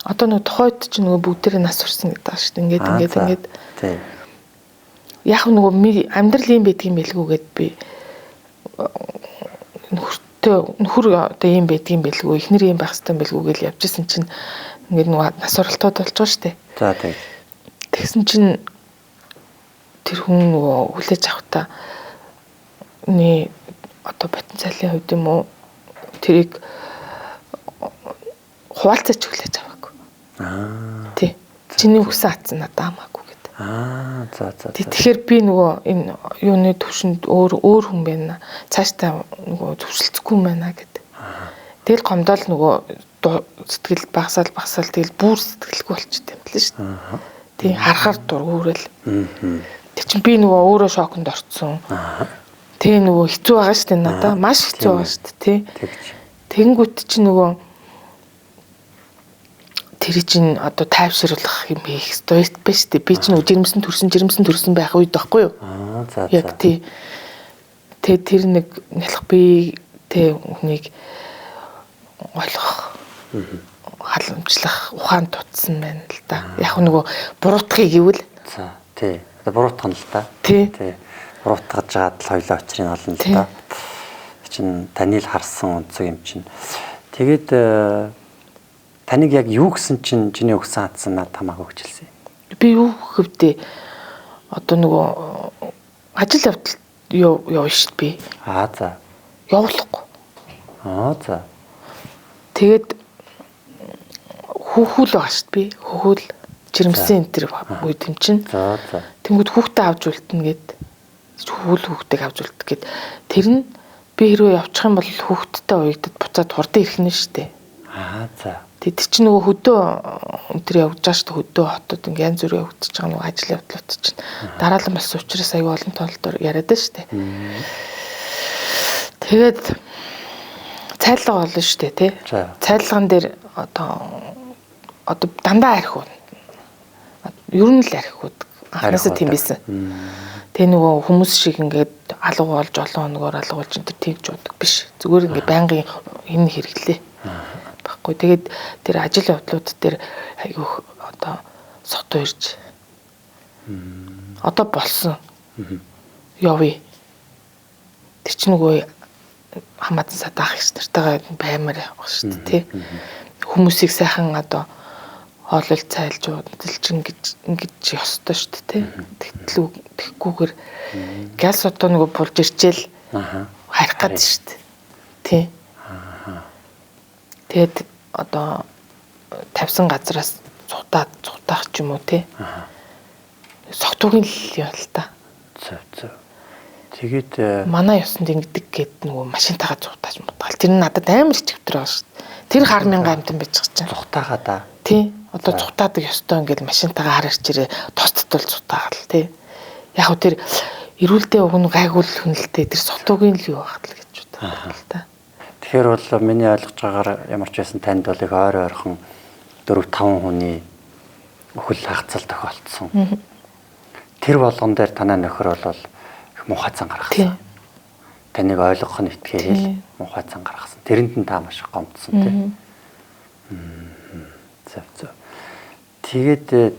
Одоо нөгөө тухайд чинь нөгөө бүгдээрээ нас орсон гэдэг байгаа шүү дээ. Ингээд. Тий. Яг нөгөө амьдрал юм байдгийн бэлгүүгээд би нөхөр одоо юм байдгийн бэлгүү, эхнэр юм байх хэвээр бэлгүүгээл явжсэн чинь ингээд нөгөө нас оролтууд болж байгаа шүү дээ. За тий. Тэгсэн чинь тэр хүн нөгөө хүлээж авахта одоо потенциалын хувьд юм уу тэрийг хуваалцаж хүлээж аваагүй. Тий. Чиний хүсэн атсан надад хамаагүй гэдэг. За. Тэгэхээр би нөгөө энэ юуны төвшөнд өөр хүн байна. Цаашдаа нөгөө төвшөлцөхгүй юм байна гэдэг. Тэгэл гомдол нөгөө сэтгэл багсаал тэгэл бүр сэтгэлгүй болчихсон юм байна шүү дээ. Тий харахаар дургуурэл. Тэг чинь би нөгөө өөрөө шоконд орцсон. Тэг нөгөө хэцүү байгаа шүү дээ надаа. Маш хэцүү байгаа шүү дээ тий. Тэгэнгүүт чинь нөгөө тэр чинь одоо тайвшруулах юм хийх ёстой байх шүү дээ. Би чинь жирэмсэн төрсөн байх үед байхгүй юу? За. Яг тий. Тэг тэр нэг нялх би тэг хүнийг ойлгох халамжлах ухаан тутсан байна л да. Яг нөгөө буруутгахыг гэвэл. За тий. Одоо буруутгах нь л да. Тий. Буруутгаж жаад л хоёлоо очрын олно л да. Чин таны л харсан онцог юм чин. Тэгээд таныг яг юу гэсэн чинь чиний өгсөн хатсан надад хамаагүй хөвчлсэн. Би юу хөвдөө одоо нөгөө ажил явдал явна шүү дээ би. За. Явуулахгүй. За. Тэгээд хүүхүүл байгаа шүү дээ би. Хүүхүүл жирэмсэн энэ төр үед юм чинь. За. Тэнгүүд хүүхдээ авч үлдэнэ гэд. Хүүхдийг авч үлдэх гэд. Тэр нь би хэрвээ явчих юм бол хүүхдтэй уягдад буцаад хурдан ирэх нь шүү дээ. За. Тэд чинь нөгөө хөдөө өнтер явж байгаа шүү дээ. Хөдөө хотод ингээ янз бүрийн явагдаж байгаа нөгөө ажил явдлууд чинь дараалан болсон учраас аюу олон тоолдоор яриад байна шүү дээ. Тэгээд цайлга болно шүү дээ тий. Цайлган дээр одоо дандаа архив. Ер нь л архив. Анхнаасаа тийм байсан. Тэгээ нөгөө хүмүүс шиг ингээд алга болж олон хоногор алга болж энэ тэгж удаг биш. Зүгээр ингээ байнгын энэ хэрэглээ. Баггүй. Тэгээд тэр ажил явдлууд дээр айгүйх одоо сот ирж. Одоо болсон. Явъя. Тэр чинь нөгөө хамаатан садаах их нартайгаа баймаар явах шүү дээ тий. Хүмүүсийг сайхан одоо хоолол цайлж удалж ингэж ёстой шүү дээ тий. Тэгхгүйгээр газ одоо нөгөө булж ирчээл харих гад шүү дээ. Тий. Тэгээд одоо тавьсан газараас цухтаах ч юм уу те. Согтуугийн л юм л та. Зөв. Тэгээд манай ёсонд ингэдэг гэд нөгөө машинтайгаа цухтааж мутгаал. Тэр нь надад амар их чивтэр байгаа шүү дээ. Тэр хар мянган амтан байж байгаа чинь. цухтаахаа да. Тий. Одоо цухтаадаг ёстой ингээд машинтайгаа хар ирчээрээ тусдтал цухтаагаал тий. Яг хөө тэр эрүүлдээ уг гайгуул хүнэлтэй тэр согтуугийн л юу багт л гэж боддог л та. Тэгэхээр бол миний ойлгож байгаагаар ямар ч байсан танд бол их ойрхон 4-5 хүний өхөл хагцал тохиолдсон. Тэр болгон дээр танай нөхөр бол их мухацсан гаргасан. Таныг ойлгох нь итгээ хэл мухацсан гаргасан. Тэрэнд нь та маш их гомдсон тийм. Зөв. Тэгээд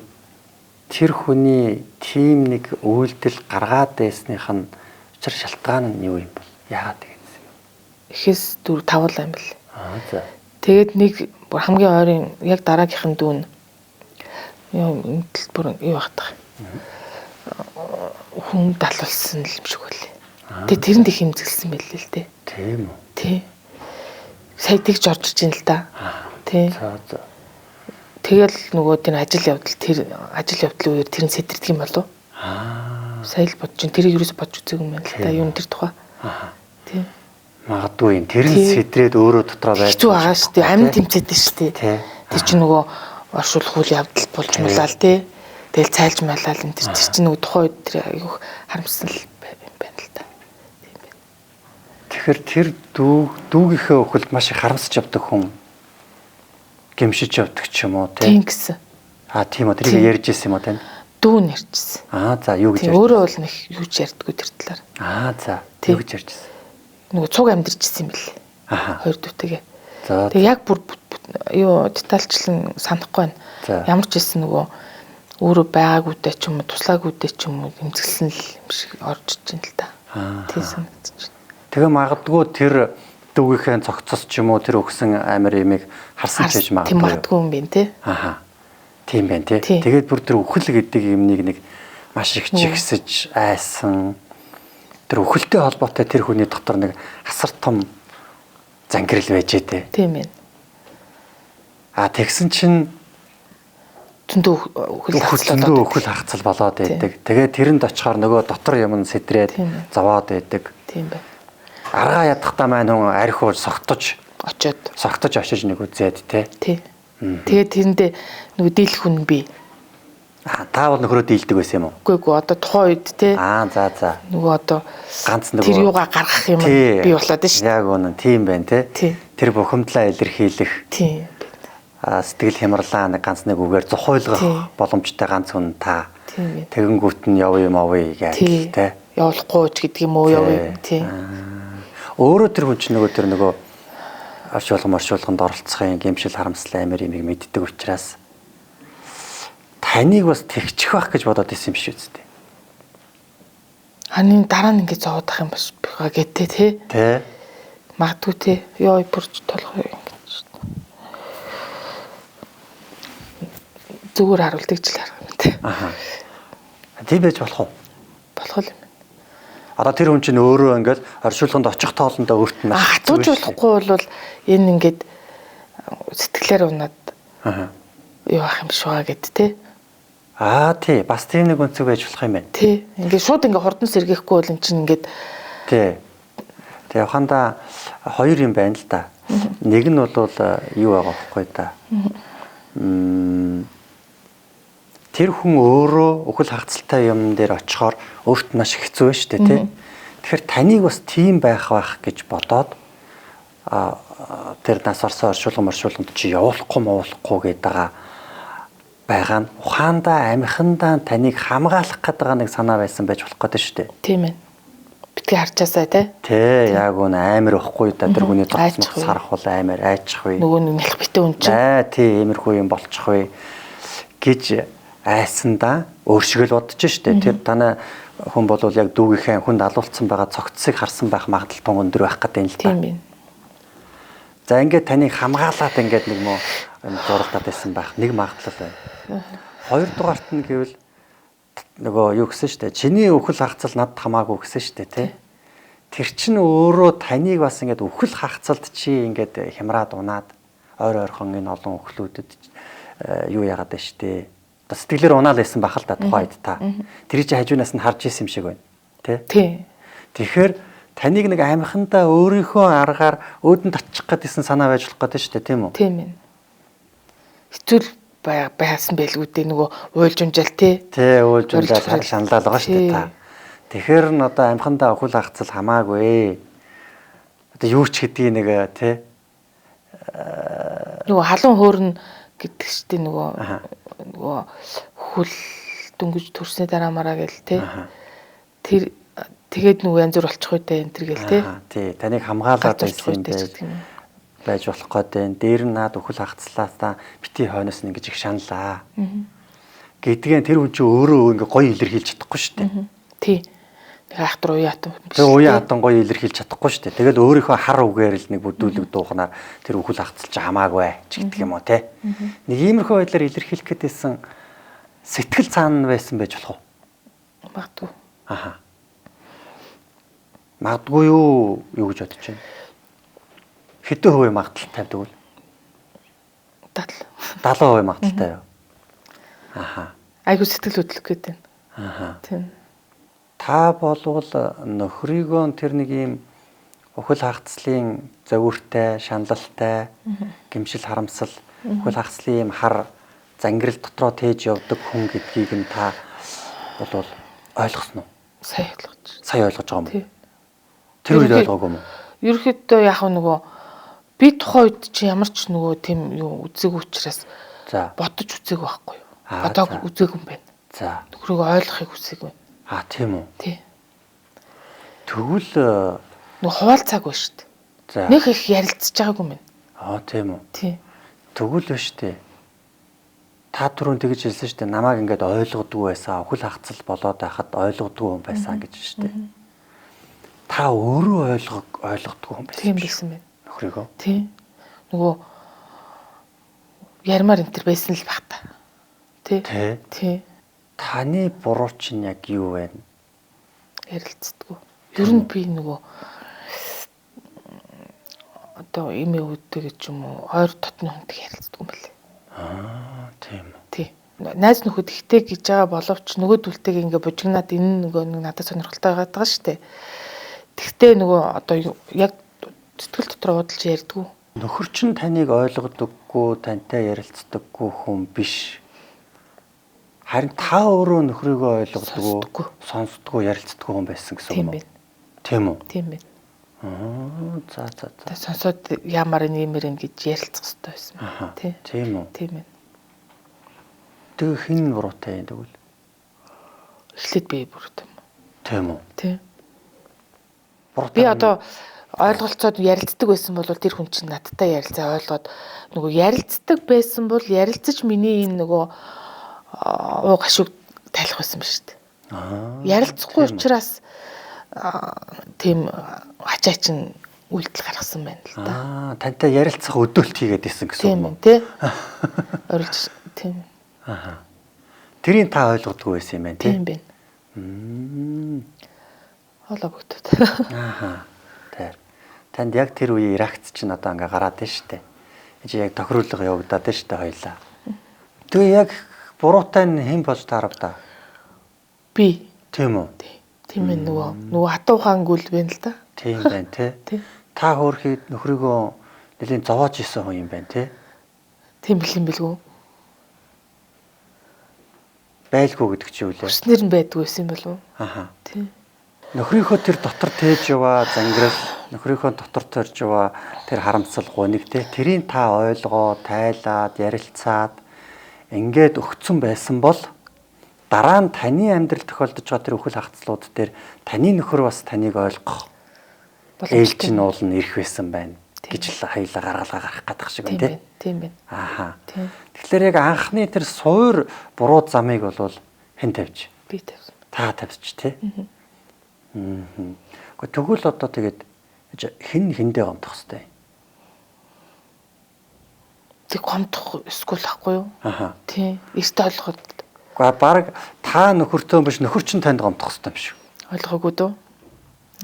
тэр хүний тийм нэг үйлдэл гаргаад байсных нь учир шалтгаан нь юу юм бол яагаад гэсэн юм? Эхээс 4-5 л юм бэл. За. Тэгээд нэг хамгийн ойрын яг дараагийнхын дүүн юу бүр юу багтах. Хүн далуулсан л юм шиг байлээ. Тэгээд тэрэнд их хэмзэлсэн байлээ л дээ. Тийм үү? Тий. Сая тэгж орж иж ин л да. Тий. За. Тэгэл нөгөө тэр ажил явдлын үеэр тэр нь сэтэрдэг юм болов? Сая л бодож ин тэрийг юуээс бодож үзег юм байна л да. Юу н тэр тухай. Тий. Магадгүй юм. Тэр нь сэтрээд өөрөө дотроо байж хэцүү байгаа шүү дээ. Амин тэмцээдэж шүү дээ. Тий. Тэр чинь нөгөө оршуулах үйл явдал болж мулаал тий. Тэгэл цайлж малаал энэ тэр чинь нөгөө тухайн үед тэр аюух харамсал байна л да. Тийм байна. Тэгэхээр тэр дүүгийнхээ өхөлд маш их харамсаж явдаг хүн гэмшиж явдаг ч юм уу тий. Тийм гэсэн. Тийм үү. Тэрийг ярьж ирсэн юм уу тань? Дүүн ярьжсэн. За юу гэж ярьж? Өөрөө бол нэг юу ч ярьдаггүй тэр талаар. За юу гэж ярьжсэн? Нөгөө цуг амьдэрч ирсэн юм билээ. Хоёр дүүтэйгээ. Тэгээ яг бүр юу детальчлан санахгүй байна. Ямар ч хэлсэн нөгөө өөрөө байгаагүйдээ ч юм уу туслаагүйдээ ч юм уу эмзэглсэн л юм шиг орж иж байна л да. Тийм санагдаж байна. Тэгээ магадгүй тэр дүүгийнхээ цогцос ч юм уу тэр өгсөн амир ямиг харсан ч гэж магадгүй. Тийм магадгүй юм байна тий. Тийм байна тий. Тэгээд бүр тэр үхэл гэдэг юмныг нэг маш их чигсэж айсан. Тэр үхэлтэй холбоотой тэр хүний дотор нэг асар том зангирал байж дээ. Тийм ээ. Тэгсэн чинь өхөл хагцал болоод байдаг. Тэгээд тэрэнд очихоор нөгөө дотор юм нь сэтрээд зовоод байдаг. Тийм бай. Аргаа ядахтаа маань хүн арх ууж согтож очиж нэг үзээд тий. Тэгээд тэрэндээ нөгөө дийлэх хүн би. Та бол нөхрөө дийлдэг байсан юм уу? Үгүй одоо тухайн үед тий. За. Нөгөө одоо ганц нөгөө тэр юугаа гаргах юм би болоод шүү. Яг үнэн тийм байна тий. Тэр бухимдлаа илэрхийлэх. Тийм. Сэтгэл хямрлаа нэг ганц нэг үгээр зохиолгох боломжтой ганц хүн та. Тэгэнгүүт нь явъя гэж тий. Явуулахгүй ч гэдэг юм уу явъя тий. Өөрөө тэр хүн чинь нөгөө оршуулганд оролцохын гэмшил харамслал амир юмыг мэддэг учраас таныг бас тэгчих байх гэж бодоод исэн юм биш үстэй. Ханы дараа нь ингэж зовоодах юм бас байгаа гэдэг тий. Магадгүй тий. Ёо бүрч толгой ингэж. Зүгээр харуулдаг ч л харах юм тий. Тийм байж болох уу? Болох юм. Одоо тэр хүн чинь өөрөө ингээд оршуулганд очих тоолондоо өөрт нь хатууж болохгүй бол энэ ингээд сэтгэлээр унаад юу ах юм биш байгаа гэд тий. Тий бас тийм нэг өнцөг байж болох юм байна. Тий. Ингээд шууд ингээд хурдан сэргээхгүй бол эн чинь ингээд тий. Тэгээ ухаандаа хоёр юм байна л да. Нэг нь бол юу байгаа байхгүй да. Тэр хүн өөрөө өхөл хагцалтай юм дээр очихоор өөрт маш хэцүү байна шүү дээ тий. Тэгэхээр таныг бас тийм байх гэж бодоод тэр нас орсон оршуулганд чи явуулахгүй гэдэг байгаа нь ухаандаа амихандаа таныг хамгаалах гэдэг нэг санаа байсан байж болох гэдэг шүү дээ. Тийм ээ. Битгий харчаасаа тий. Яг үн амар ихгүй да тэр хүний тогтмол сарах бол амар айчих вэ. Нөгөө нэг нэлх битээ үн чинь. Тий, иймэрхүү юм болчих вэ гэж айсандаа өөршгөл бодож штэ. Тэр танай хүн бол яг дүүгийнхээ хүнд алуулсан байгаа цогцсыг харсан байх магадлал өндөр байх гэдэг юм л та. Тийм ээ. За ингээд таныг хамгаалаад ингээд нэг мөө зурлаад байсан байх нэг магадлал байна. Хоёрдугаарт нь гэвэл нөгөө юу гэсэн штэ. Чиний өхөл хагцал надад хамаагүй гэсэн штэ тий. Тэр чинь өөрөө таныг бас ингээд өхөл хагцалд чи ингээд хямраад унаад ойрхон энэ олон өхлүүдэд юу яагаад байна штэ. Одоо сэтгэлээр унаал байсан бах л да тухайд та. Тэр чинь хажуунаас нь харж исэн юм шиг байна. Тий. Тэгэхээр таныг нэг амхандаа өөрийнхөө аргаар өөдөнд очих гэдсэн санаа байж болох гэдэг шүү дээ, тийм үү? Тийм ээ. Хэцүү байсан байлгүй дээ нөгөө уйлж унжаал тий. Тий, уйлж унжаал шаналал байгаа шүү дээ та. Тэгэхээр н одоо амхандаа өхөл хагцал хамаагүй. Одоо юу ч гэдгийг нэг тий. Нөгөө халуун хөөрн гэдэг шүү дээ нөгөө хөл дөнгөж төрсний дараа мараа гэл тий. Тэр тэгээд нөгөө янз бүр болчих үедээ энэ төр гэл тий. Тий, таныг хамгаалаад байсан юм байж болох гэдэг. Дээр нь наад өхөл хагцлаасаа бити хойноос нь ингэж их шаналаа. Гэдгээ тэр хүн чинь өөрөө ингээ гоё илэрхийлж чадахгүй шүү дээ. Тий. Нэг ахтар уян хатан. Тэр уян хатан гоё илэрхийлж чадахгүй шүү дээ. Тэгэл өөрийнхөө хар үгээр л нэг бүдүүлэг дуухнаар тэр өхөл хагцлж хамаагүй ч гэдэг юм уу тий. Нэг иймэрхүү байдлаар илэрхийлэх гэдээсэн сэтгэл цаана байсан байж болох уу? Магадгүй. Аха. Магадгүй юу гэж бодож байна? Хэдэн хувийн магадлал тавьдаг вэ? 70% магадaltaй юу? Аха. Айгу сэтгэл хөдлөх гэдэг. Аха. Тийм. Та болвол нөхрийгөө тэр нэг юм өхөл хагцлын зовиртой, шаналлтай, гэмшил харамсал, өхөл хагцлын юм хар зангирал дотроо тээж явдаг хүн гэдгийг нь та болвол ойлгосноо? Сайн ойлгож. Сайн ойлгож байгаа юм уу? Тэр үед ойлгоогүй юм уу? Ерөнхийдөө яг нөгөө би тухайн үед чи ямар ч нөгөө тийм юу үзег учраас бодож үзег байхгүй юу? Одоо үзег юм байна. За. Нөхрийгөө ойлгохыг хүсээг байна. Тийм үү? Тий. Тэгвэл нөгөө хуваалцаагүй шүү дээ. за. Нэг их ярилцж байгаагүй юм. Тийм үү? Тий. Тэгвэл ба штэ. Та түрүүн тэгж хэлсэн штэ. Намайг ингээд ойлгодгүй байсан. Өхөл хагцал болоод байхад ойлгодгүй хүн байсан гэж штэ. Та өөрөө ойлгодгүй хүн байсан. Тийм байсан байна. Нөхрийгөө. Тий. Нөгөө ярмаар энэ төр байсан л баг та. Тий. Тий. Таны буруу чинь яг юу вэ? Ярилцдаггүй. Ер нь би нөгөө одоо имээ үүдтэй гэж юм уу ойр дотны хүнтэй ярилцдаггүй юм билээ. Тийм үү. Тий. Найз нөхөд ихтэй гэж байгаа боловч нөгөөдөлтэйг ингээ бужигнаад энэ нөгөө надад сонирхолтой байгаа шүү дээ. Тэгтээ нөгөө одоо яг сэтгэл дотор бодолж ярьдаггүй. Нөхөр чинь таныг ойлгодоггүй, тантай ярилцдаггүй хүн биш. Харин та өөрөө нөхрийгөө ойлгодоггүй, сонсдоггүй, ярилцдаггүй хүн байсан гэсэн юм уу? Тийм үү? Тийм байна. За. Тэ сонсоод ямар нэмэр ингэж ярилцах хэрэгтэй байсан. Тий. Тийм үү? Тийм байна. Тэг хин буруутай юм тэгвэл? Эхлээд би буруутай юм. Тийм үү? Тий. Буруутай. Би одоо ойлголцоод ярилцдаг байсан бол тэр хүн чинь надтай ярилцаа ойлгоод нөгөө ярилцдаг байсан бол ярилцаж миний энэ нөгөө уу гашуг тайлах байсан ба шүү дээ. Ярилцахгүй учраас тийм хачаа чин үйлдэл гаргасан байна л да. Тантай ярилцах өдөөлт хийгээд исэн гэсэн юм уу? Тийм орилж тийм. Тэрийг та ойлгодгүй байсан юм байна тийм байна. Хоолой бүгдээ. Тэр. Танд яг тэр үеийн реакц чинь одоо ингээ гараад байна шүү дээ. Энд яг тохируулга явагдаад байна шүү дээ хоёлаа. Тэгээ яг буруутай нь хэн болж таарав? Би. Тийм үү? Тийм ээ нөгөө хатуу хаан гүйл байна л да. Тийм байна тий. Та хөөрхий нөхрийгөө нэлийн зовоож исэн хүн юм байна тий. Тийм бэлэн бэлгүү. Байлгүй гэдэг чи юу лээ? Хүснэр нь байдгүй байсан болов уу? Тий. Нөхрийнхөө тэр дотор тээж яваа зангирал, нөхрийнхөө дотор төрж яваа тэр харамсал гониг тий. Тэрийг та ойлгоо, тайлаад, ярилцаад ингээд өгцөн байсан бол дараа нь таны амьдрал тохиолдож байгаа тэр өхөл хагцлууд дээр таны нөхөр бас таныг ойлгох ээлж нь уулна ирэх байсан байна гэж л хоёлаа гаргалгаа гарах гэдэг шиг байна тийм байна. Тэгэхээр яг анхны тэр суур буруу замыг бол хэн тавьж? Би тавьсан. Та тавьчих тий. Гэхдээ тэгвэл одоо тэгээд хэн хэндээ гомдох хэвтэй? Тэг гомдох эсвэл ахгүй юу? Тий. Эрт ойлгоход. Гэхдээ баг та нөхөртөө биш нөхөр чинь танд гомдох хэвтэй юм шүү. Ойлгоогүй дөө.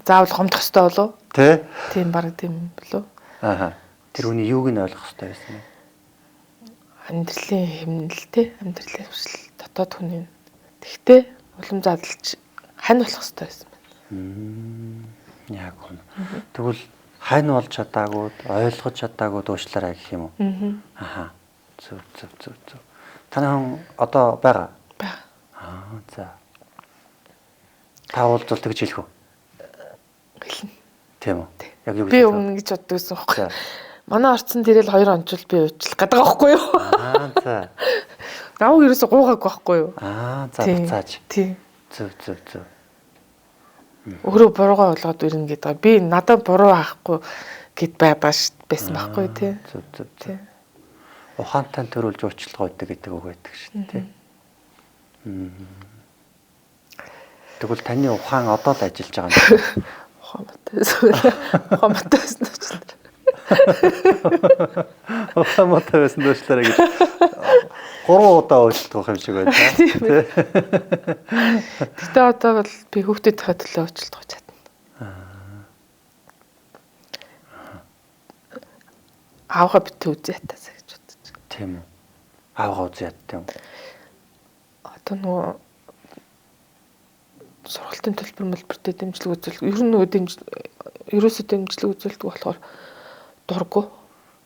Заавал гомдох хэвтэй болов? Тий. Тийм баг тийм болов. Тэр үний юуг нь ойлгох хэвтэй байсан бэ? амьдралын хэмнэлтэй амьдралын хүсэл дотоод хүний. Тэгтээ улам задлж хань болох хэрэгтэй байсан байна. Яг үнэ. Тэгвэл хань болж чадаагүй, ойлгож чадаагүй дуушлаарай гэх юм уу? Аха. Зөв. Танай одоо байгаа? Бага. За. Та уулзвал тэгж хэлэх үү? Хэлнэ. Тийм үү? Яг юу гэж би өмнө гэж боддог гэсэн байхгүй. Манай орцсон дээрэл 2 онцол би уучлах гэдэг байхгүй юу? За. Наваг ерөөсө гуугаагүй байхгүй юу? За буцааж. Тийм. Зөв. Өөрөө буруугаа ойлгоод ирнэ гэдэг. Би надад буруу хаахгүй гэд байсан байхгүй тий. Зөв. Ухаантай төрүүлж уучлах байдаг гэдэг үг байдаг шүү дээ. Тэгвэл таны ухаан одоо л ажиллаж байгаа юм. Ухаантай байсан уучлаарай. Ухаантай байсан уучлаарай гэж 3 удаа уучлах юм шиг байна. Гэтэ одоо бол би хүүхдэд тахад төлөө уучлах гэж чадна. Аавга битүү үзээ хатаасаа гэж бодож. Тийм үү. Аавга үзээ тийм. Одоо нөгөө сургалтын төлбөр дэмжлэг үзүүлдэг. Ер нь нөгөө ерөөсөө дэмжлэг үзүүлдэг болохоор дурггүй.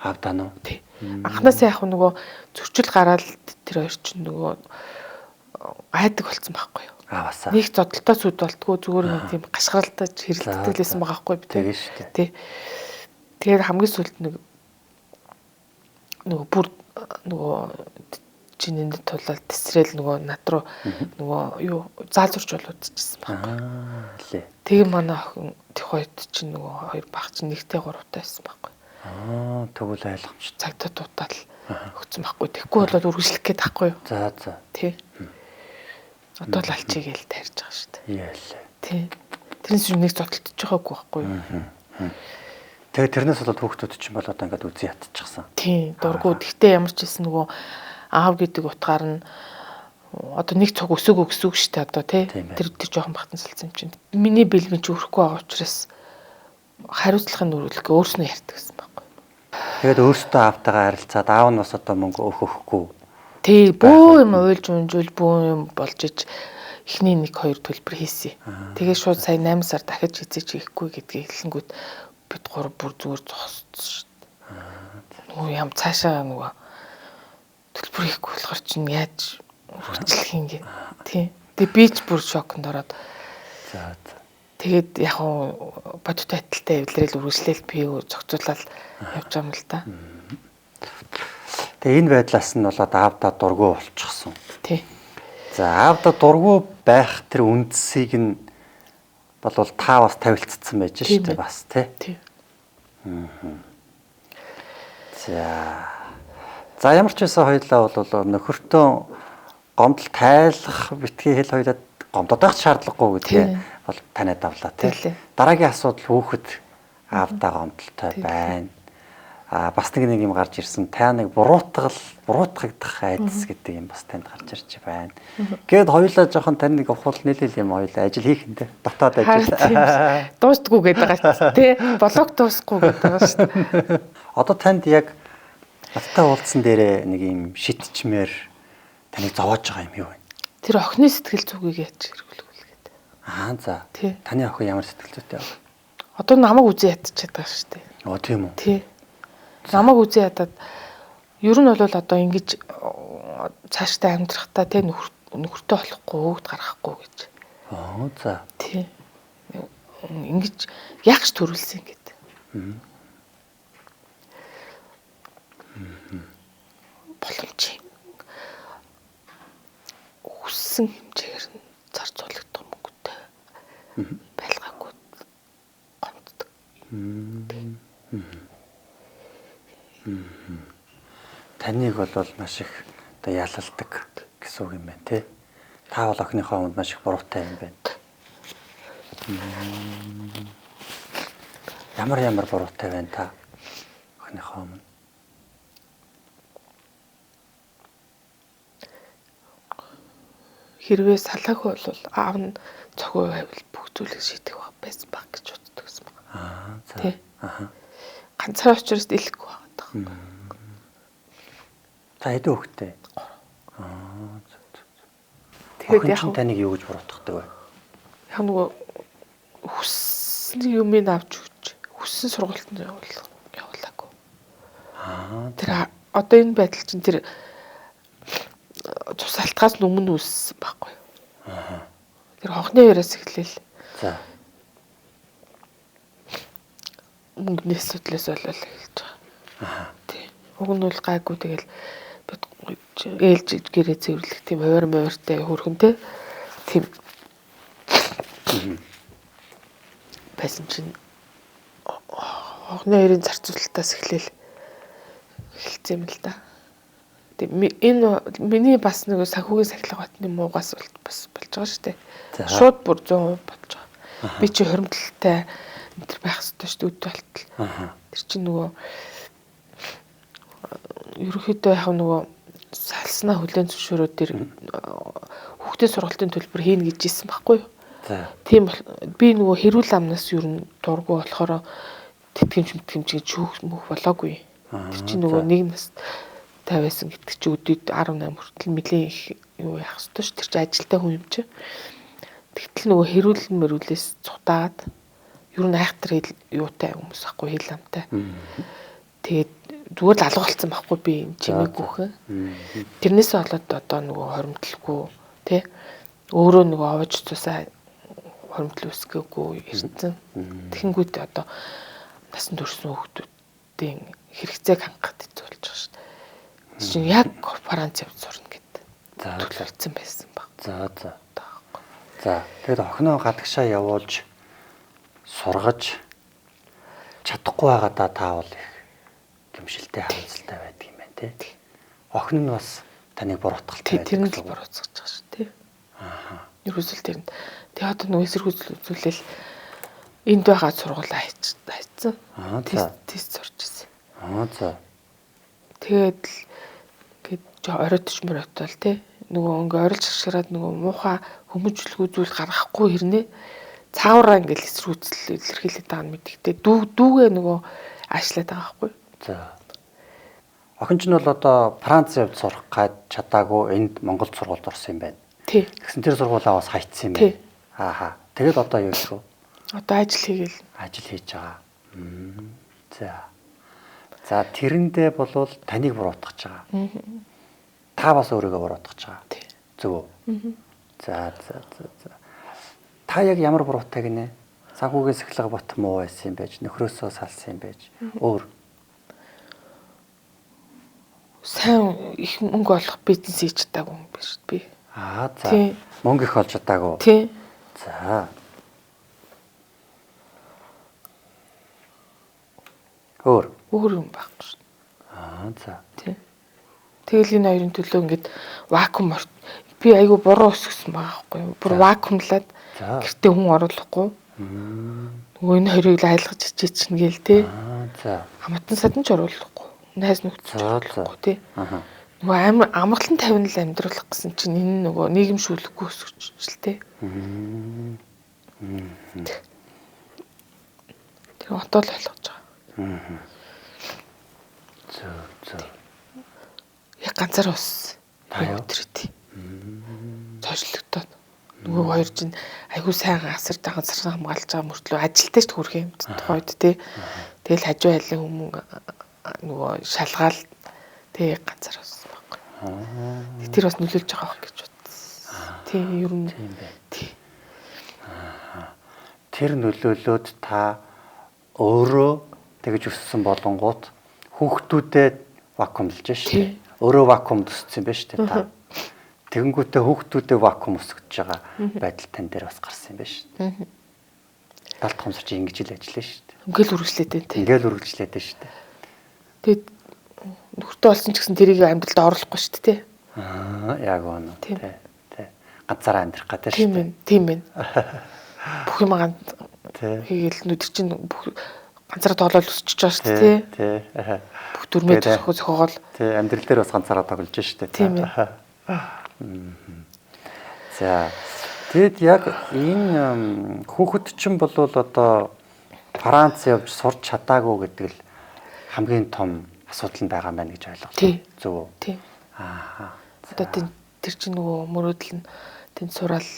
Аавдаа нь. Тий. Анхнаасаа яг нөгөө зөрчил гараад тэр хоёр чинь нөгөө айдаг болсон байхгүй юу? Аавасаа. Нэг зодолтой сүд болтгоо зүгээр нэг тийм гашгаралтай хэрэлддэг лсэн байгаа байхгүй би тийм шүү дээ. Тий. Тэгээд хамгийн сүлд нөгөө бүр нөгөө чиний тулаад тесрэл нөгөө над руу нөгөө юу заалзурч болоодчихсан байна. Лээ. Тэгээ манай охин тех хоёрт чинь нөгөө хоёр баг чинь нэгтэй гуравтай байсан байхгүй. Тэгвэл ойлгомжтой. Цагдаа дутаал өгсөн байхгүй. Тэгэхгүй болоод үргэлжлэх гээд байхгүй юу? За. Тий. Одоо л алчиг гээл тарьж байгаа шүү дээ. Яалаа. Тий. Тэрнээс юу нэг зодтолтож байгаагүй байхгүй юу? Тэгээ тэрнээс болоод хүүхдүүд чинь болоод ингээд үзий ятчихсан. Тий. Дургу. Тэгтээ ямар ч хэлсэн нөгөө аав гэдэг утгаар нь одоо нэг цуг өсөөгөө гэсэн үг шүү дээ одоо тий. Тэр жоохон бахтан салсан юм чинь. Миний бэлмэн чи өрөхгүй байгаа учраас хариуцлагын нөрөлгөө өөрснөө ярьдаг гэсэн байхгүй. Тэгээд өөртөө аавтайгаа харилцаад аав нь бас одоо мөнгө өгөхгүй. Тий, бөө юм уйлж унжуул бөө юм болж иж эхний 1-2 төлбөр хийсэн. Тэгээ шууд сая 8 сар дахиж хийцээч хийхгүй гэдгийг хэлэнгүүт бид 3 бүр зүгээр зогссон шүү дээ. Нөгөө ям цаашаа нөгөө төлбөр хийхгүй болохоор чинь яаж хурцлах юм гээ. Тий. Тэгээ би ч бүр шоконд ороод. За. Тэгээд яг бодтой адилтай эвлэрэл үргэлжлээл би зохицуулаад явж байгаа юм л да. Тэгээ энэ байдлаас нь болоод аавдаа дургу болчихсон. Тий. За аавдаа дургу байх тэр үндсийг нь болвол та бас тавилцсан байж шүү дээ бас тий. За ямар ч байсан хоёлаа бол нөхөртөө гомдол тайлах битгий хэл хоёлаа гомдодох шаардлагагүй гэдгээ бол танай давлаа тий. Дараагийн асуудал хүүхэд аавдаа гомдолтой байна. Бас нэг юм гарч ирсэн. Та нэг буруутгагдах айдас гэдэг юм бас танд гарч ирж байна. Гээд хоёулаа жоохон тань нэг ухвал нийлэл юм хоёулаа ажил хийх энэ дотоод ажил. Дуустгүй гэдэг байгаа тий. Блог дуусахгүй гэдэг байгаа шүү дээ. Одоо танд яг надтай уулзсан дээрээ нэг юм шитчмээр таныг зовоож байгаа юм юу вэ? Тэр охины сэтгэл зүгийг яаж хэрэглэх вэ гэдэг. За. Таны охин ямар сэтгэл зүйтэй вэ? Одоо намайг үзээ ядчихад байгаа шүү дээ. Тийм үү? Тий. Намайг үзээ ядаад ер нь бол одоо ингэж цаашдаа амьдрахтаа тий нөхөртэй болохгүй өгд гаргахгүй гэж. За. Тий. Ингэж яах ч төрүүлсэн гэдэг. Боломж. Хүссэн хэмжээгээр нь зарцуулагдах мөнгөтэй байлгаагүй гомддог. Таныг бол маш их одоо ялалдаг гэсэн үг юм байна тий. Та бол охиныхоо өмнө маш их буруутай юм байна. Ямар буруутай байна та охиныхоо өмнө? Хэрвээ салаагүй бол аав нь цогоо байвал бүх зүйлийг шийдэх байсан баг гэж боддог гэсэн байна. За. Ганцаараа учраас дэлгэхгүй байгаа. За хэдэн хүүхэдтэй? Тэгээд яг таныг юу гэж буруутгадаг вэ? Яг нөгөө хүссэн юмыг авч өгч хүссэн сургалтанд явуулаагүй. Тэр одоо энэ байдал чинь тэр тусаалтгаас өмнө үүссэн байхгүй юу? Тэр хонхны яриас эхлээл. За. Мөнгөний асуудлаас болол эхэлж байгаа. Тий. Уг нь бол гайгүй тэгэл ээлж гэрээ цэвэрлэх тийм хуваар мууртай хөрхөнтэй тийм байсан чинь хонхны хоёрын зарцуулалтаас эхэлсэн юм л да. Энэ миний бас нэг санхүүгийн сахилга батны муугаас бас болж байгаа шүү дээ. Шууд бүр 100% болж байгаа. Би чи хоримтлалтай энэ байх хэрэгтэй шүү дээ үд болтол. Тэр чинь нөгөө ерөнхийдөө яг нөгөө салснаа хүлэн зөвшөөрөөд тэр хүүхдийн сургалтын төлбөр хийнэ гэж хэлсэн байхгүй юу? Тийм би нөгөө хэрүүл амнаас юу н дургу болохоор тэтгэмж гэж шүүх мөх болоогүй. Тэр чинь нөгөө нэг нас 50-аас гэдэг чи өдөрт 18 хүртэл нэлийн их юу яах ёстой ш. Тэр чи ажилтай хүн юм чи. Тэгтэл нөгөө хэрүүл мөрүүлээс цутаад юу н айхтар юутай хүмүүс ахгүй хэл амтай. Тэгээд зүгээр л алга болсон байхгүй би энэ чимээгүйхэн. Тэрнээс болоод одоо нөгөө хоримтлгүй тий өөрөө нөгөө овож цусаа хоримтл үсгээгүй ирсэн. Тэгэнгүүт одоо насан туршсан хүүхдүүдийн хэрэгцээг хангахад хэцүү болж байгаа шүү дээ. Чинь яг Франц явж сурна гэдэг. Төлөвлөсөн байсан баг. За тэгээд охиноо гадагшаа явуулж сургаж чадахгүй байгаадаа таавал их гэмшилтэй харамсалтай байдаг юм байна тий. Охин нь бас таныг буруутгалтай байдаг. Тэр нь л буруутгаж байгаа шүү тий. Ерөөсөл тэр нь. Тэгээ одоо нөгөө эсэргүүцэл үзүүлэл энд байгаа сургуулаа хайцсан. Тест сурч ирсэн. Тэгээд оройтч мөрөтөл тий. Нөгөө ингээ орилж шашраад нөгөө муухай хүмүүжлгүй зүйл гаргахгүй хэрнээ цаавраа ингээл эсэргүүцэл илэрхийлээд байгаа нь мэддэгтэй. Дүүгээ нөгөө аашлаад байгаа байхгүй. За. Охин ч нь бол одоо Франц явж сурах гад чадаагүй энд Монголд сургуульд орсон юм байна. Тий. Тэгсэн тэр сургуулаа бас хайцсан юм байна. Ааха. Тэгэл одоо юу гэх вэ? Одоо ажил хийгээл. Ажил хийж байгаа. За тэрэндээ болвол таныг буруутгах байгаа. Та бас өөрийгөө буруутгах байгаа. Зөв үү? За. Та яг ямар буруутай гинэ? Санхүүгийн сахилга бат муу байсан юм байж, нөхрөөсөө салсан юм байж. Өөр сайн их мөнгө олох бизнес хийж чадаагүй юм биш би. За. Мөнгө их олж чадаагүй. Тий. За. Өөр юм байхгүй шүү. За. Тий. Тэгэл энэ хоёрын төлөө ингээд вакуум би айгу буруу өсгсөн байгаа байхгүй юу? Бүр вакуумлаад гэртээ хүн оруулахгүй. Нөгөө энэ хоёрыг л айлгаж ичиж чинь гээл тий. За. Хамаатан садан ч оруулахгүй. Найз нөхдөж оруулахгүй тий. Нөгөө амгалан тавина л амьдруулах гэсэн чинь энэ нөгөө нийгэмшүүлэхгүй өсгөж тий. Тэр отол ойлгож байгаа. За. Яг ганцаараа ус. Өдрөд. Цоошлогдоод. Нөгөө хоёр чинь айгүй сайн асар ганцаар хамгаалж байгаа мөртлөө ажилтайч хүрэх юм тухайд тий. Тэгэл хажуу айлын хүмүүс нөгөө шалгаал тий ганцаар ус байхгүй. Тэр бас нөлөөлж байгаа байх гэж бодсон. Тий ер нь тий. Тэр нөлөөлөөд та өөрөө тэгж өссөн болонгууд хүүхдүүдэд вакуумлж шээ. Өөрөө вакуум төссөн байж тээ та. Тэгэнгүүтээ хүүхдүүдэд вакуум өсгөж байгаа байдал тань дээр бас гарсан юм байна шүү дээ. Далд хомсорч ингэж л ажиллана шүү дээ. Ингээл үргэлжлээд байна тий. Ингээл үргэлжлээд байна шүү дээ. Тэгэд нөхөртөө олсон ч гэсэн тэрийг амьдралд оруулахгүй шүү дээ тий. Яг үнэ тий. Ганцаараа амьдрах гэдэг шүү дээ. Тийм байна. Бүх юм хийгээл нүдэр чинь ганцаараа тоолол өсчихөж байгаа шүү дээ тий. Бүх дүрмээ зохиогоол. Тий, амьдрал дээр бас ганцаараа тоглож шүү дээ. Тийм ээ. За. Тэгэд яг энэ хүүхэд чинь бол одоо Франц явж сурч чадаагүй гэдэг л хамгийн том асуудал нь байгаа юм байна гэж ойлгоо. Зөв. Зөв. Тий. Аа. Одоо тэр чинь нөгөө мөрөөдөл нь тэнд сураал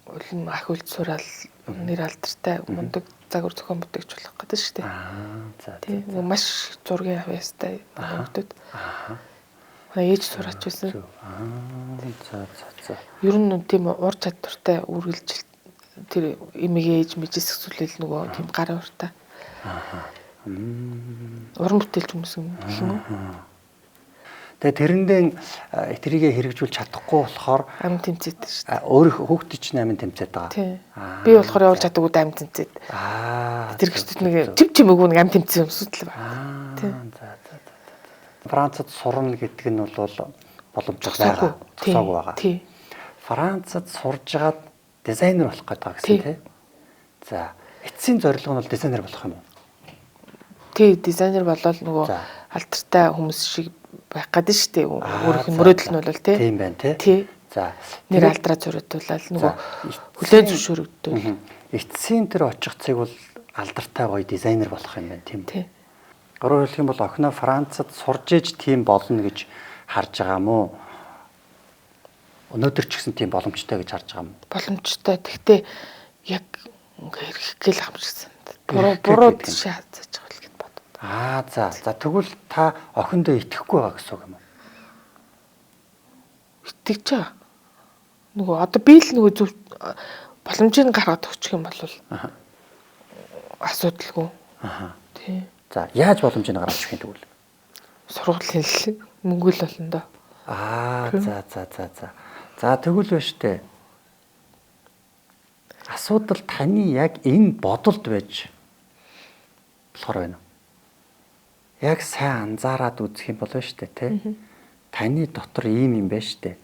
улам ах үлд сураал нэр алдартай мундаг загвар зохион бүтээгч болох гэдэг шүү дээ. За. Тийм маш зургийн авьяастай хүмүүстүүд. Ээж сураач байсан. За. Ер нь тийм ур чадвартай үргэлжилт тэр эмэгээ ээж мэжээс хэсүүлэл нөгөө тийм гарын уртаа. Уран бүтээлч хүмүүс юм гэх юм уу? Тэгээ тэрэндээ этрийгээ хэрэгжүүлж чадахгүй болохоор Амин тэмцээд шүү дээ. өөр хүүхдүүд чинь амин тэмцээд байгаа. Тийм. Би болохоор явуулж чаддаггүй амин тэмцээд. Тэр гэрчүүд нэг чимээгүй нэг амин тэмцсэн юмсууд л байна. Тийм. За. Францад сурна гэдэг нь бол боломжтой байгаа. Тусаагүй байгаа. Тийм. Францад сурж агаад дизайнер болох гэдэг гэсэн тийм. За, эцсийн зорилго нь бол дизайнер болох юм уу? Тий, дизайнер болол нөгөө алдартай хүмүүс шиг байх гэдэг шүү дээ. Өөрөх нь мөрөөдөл нь бол тий. Тийм байна тий. Тий. За, нэр алдраа зориулаад нөгөө хүлээн зөвшөөрөгдөл. Эцсийн тэр очихцыг бол алдартай гоё дизайнер болох юм байна тийм. Тий. Өөрөөр хэлэх юм бол охиноо Францад сурж иж тийм болно гэж харж байгаа мó. Өнөөдөр ч гэсэн тийм боломжтой гэж харж байгаа юм. Боломжтой. Гэхдээ яг хэрэг гэл хамжигсан. Буруу шааж байгаа л гэд бод. За тэгвэл та охиндоо итгэхгүй байгаа гэсэн үг юм уу? Итгэж байгаа. Нөгөө одоо би л нөгөө зөв боломжийг гаргаад өгчих юм бол асуудалгүй. Тий. За яаж боломжийг гаргаж өгөх юм тэгвэл? Сургуулийн л мөнгө л болно доо. За. За тэгвэл байна штэ. Асуудал таны яг энэ бодолд байж болохоор байна. Яг сайн анзаараад үзэх юм бол байна штэ тий. Таны дотор ийм юм байна штэ.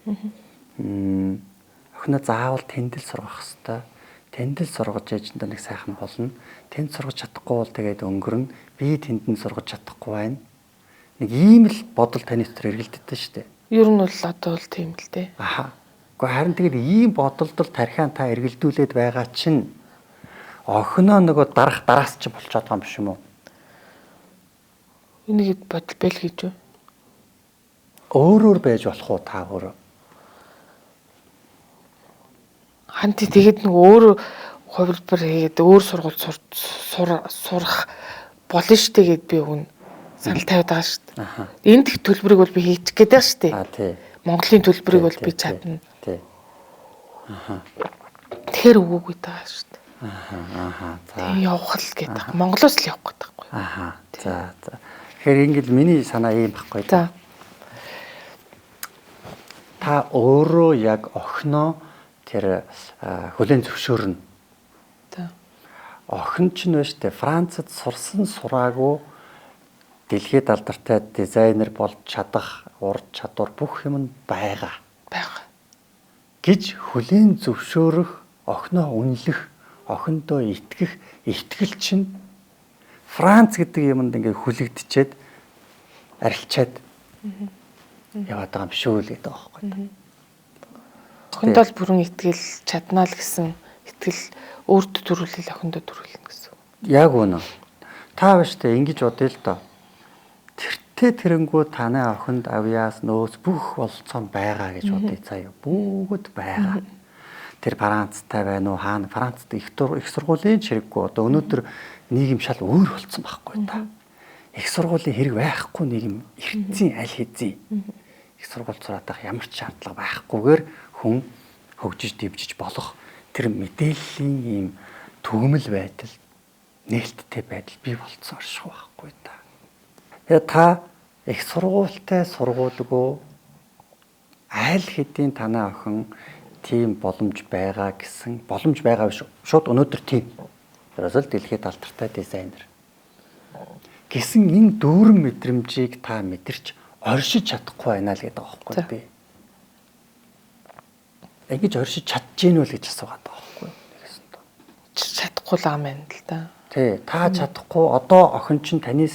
Охиноо заавал тэндэл сургах хэвээр. Тэндэл сургаж ээжэндээ нэг сайхан болно. Тэнд сургаж чадахгүй бол тэгээд өнгөрнө. Би тэнд нь сургаж чадахгүй байна. Нэг ийм л бодол таны дотор эргэлдэж штэ. Ер нь бол одоо л тийм л дээ. Гэхдээ харин тэгээд ийм бодолд л тархиан та эргэлдүүлээд байгаа чинь охиноо нөгөө дараас чи болчиход байгаа юм биш юм уу? Энийг бодол бэл гэж үү? Өөрөөр байж болох уу та өөрөө? Ханти тэгээд нэг өөр хувилбар хийгээд өөр сургууль сурах болно штэ гэд би өгнө. Санал тавиад байгаа шүү дээ. Энд их төлбөрийг бол би хийчих гээд байгаа шүү дээ. Тий. Монголын төлбөрийг бол би чадна. Тий. Тэгэхээр өгөөгүй байгаа шүү дээ. За. Явах л гэдэг. Монголоос л явах гэдэг байхгүй. За. Тэгэхээр ингээд миний санаа ийм байхгүй. За. Та өөрөө яг охиноо тэр хүлээн зөвшөөрнө. За. Охин ч нь байна штэ Францад сурсан сураагүй дэлхийд алдартай дизайнер болж чадах ур чадвар бүх юм нь байгаа. Гэж хүлээн зөвшөөрөх, охиноо үнэлэх, охиндоо итгэх, итгэл чинь Франц гэдэг юмд ингээ хүлэгдчихэд арилчаад яваад байгаа юм шүү л гэдэг байгаа байхгүй. Охиндоо л бүрэн итгэл чаднаа л гэсэн итгэл өөртөө төрүүлэл охиндоо төрүүлнэ гэсэн. Яг үнэ. Та ба штэ ингэж бодъё л доо. Тэрэнгүү таны охинд авьяас нөөц бүх болцоо байгаа гэж бодъё заяа. Бүгд байгаа. Тэр Францтай байна уу? Хаана Францд их сургуулийн хэрэггүй. Одоо өнөөдөр нийгэм шал өөр болцсон байхгүй та. Их сургуулийн хэрэг байхгүй нийгэм эртцэн аль хэзээ. Их сургууль сураадах ямар ч шаардлага байхгүйгээр хүн хөгжиж дэвжиж болох тэр мэдээллийн ийм төгөмөл байдал, нээлттэй байдал бий болцсон орших байхгүй та. Тэгээ та их сургуультай сургуулгүй аль хэдийн танай охин тийм боломж байгаа гэсэн боломж байгаа биш шууд өнөөдөр тийм. Тэрээс л дэлхийд алдартай дизайнер. Гэсэн энэ дүүрэн мэдрэмжийг та мэдэрч оршиж чадахгүй байна л гэдэг байгаа байхгүй би. Ингэж оршиж чадчихэв үү гэж асуугаад байгаа байхгүй. Нэгсэн тоо. Чадахгүй л юм байна л да. Тий, та чадахгүй одоо охин чинь таны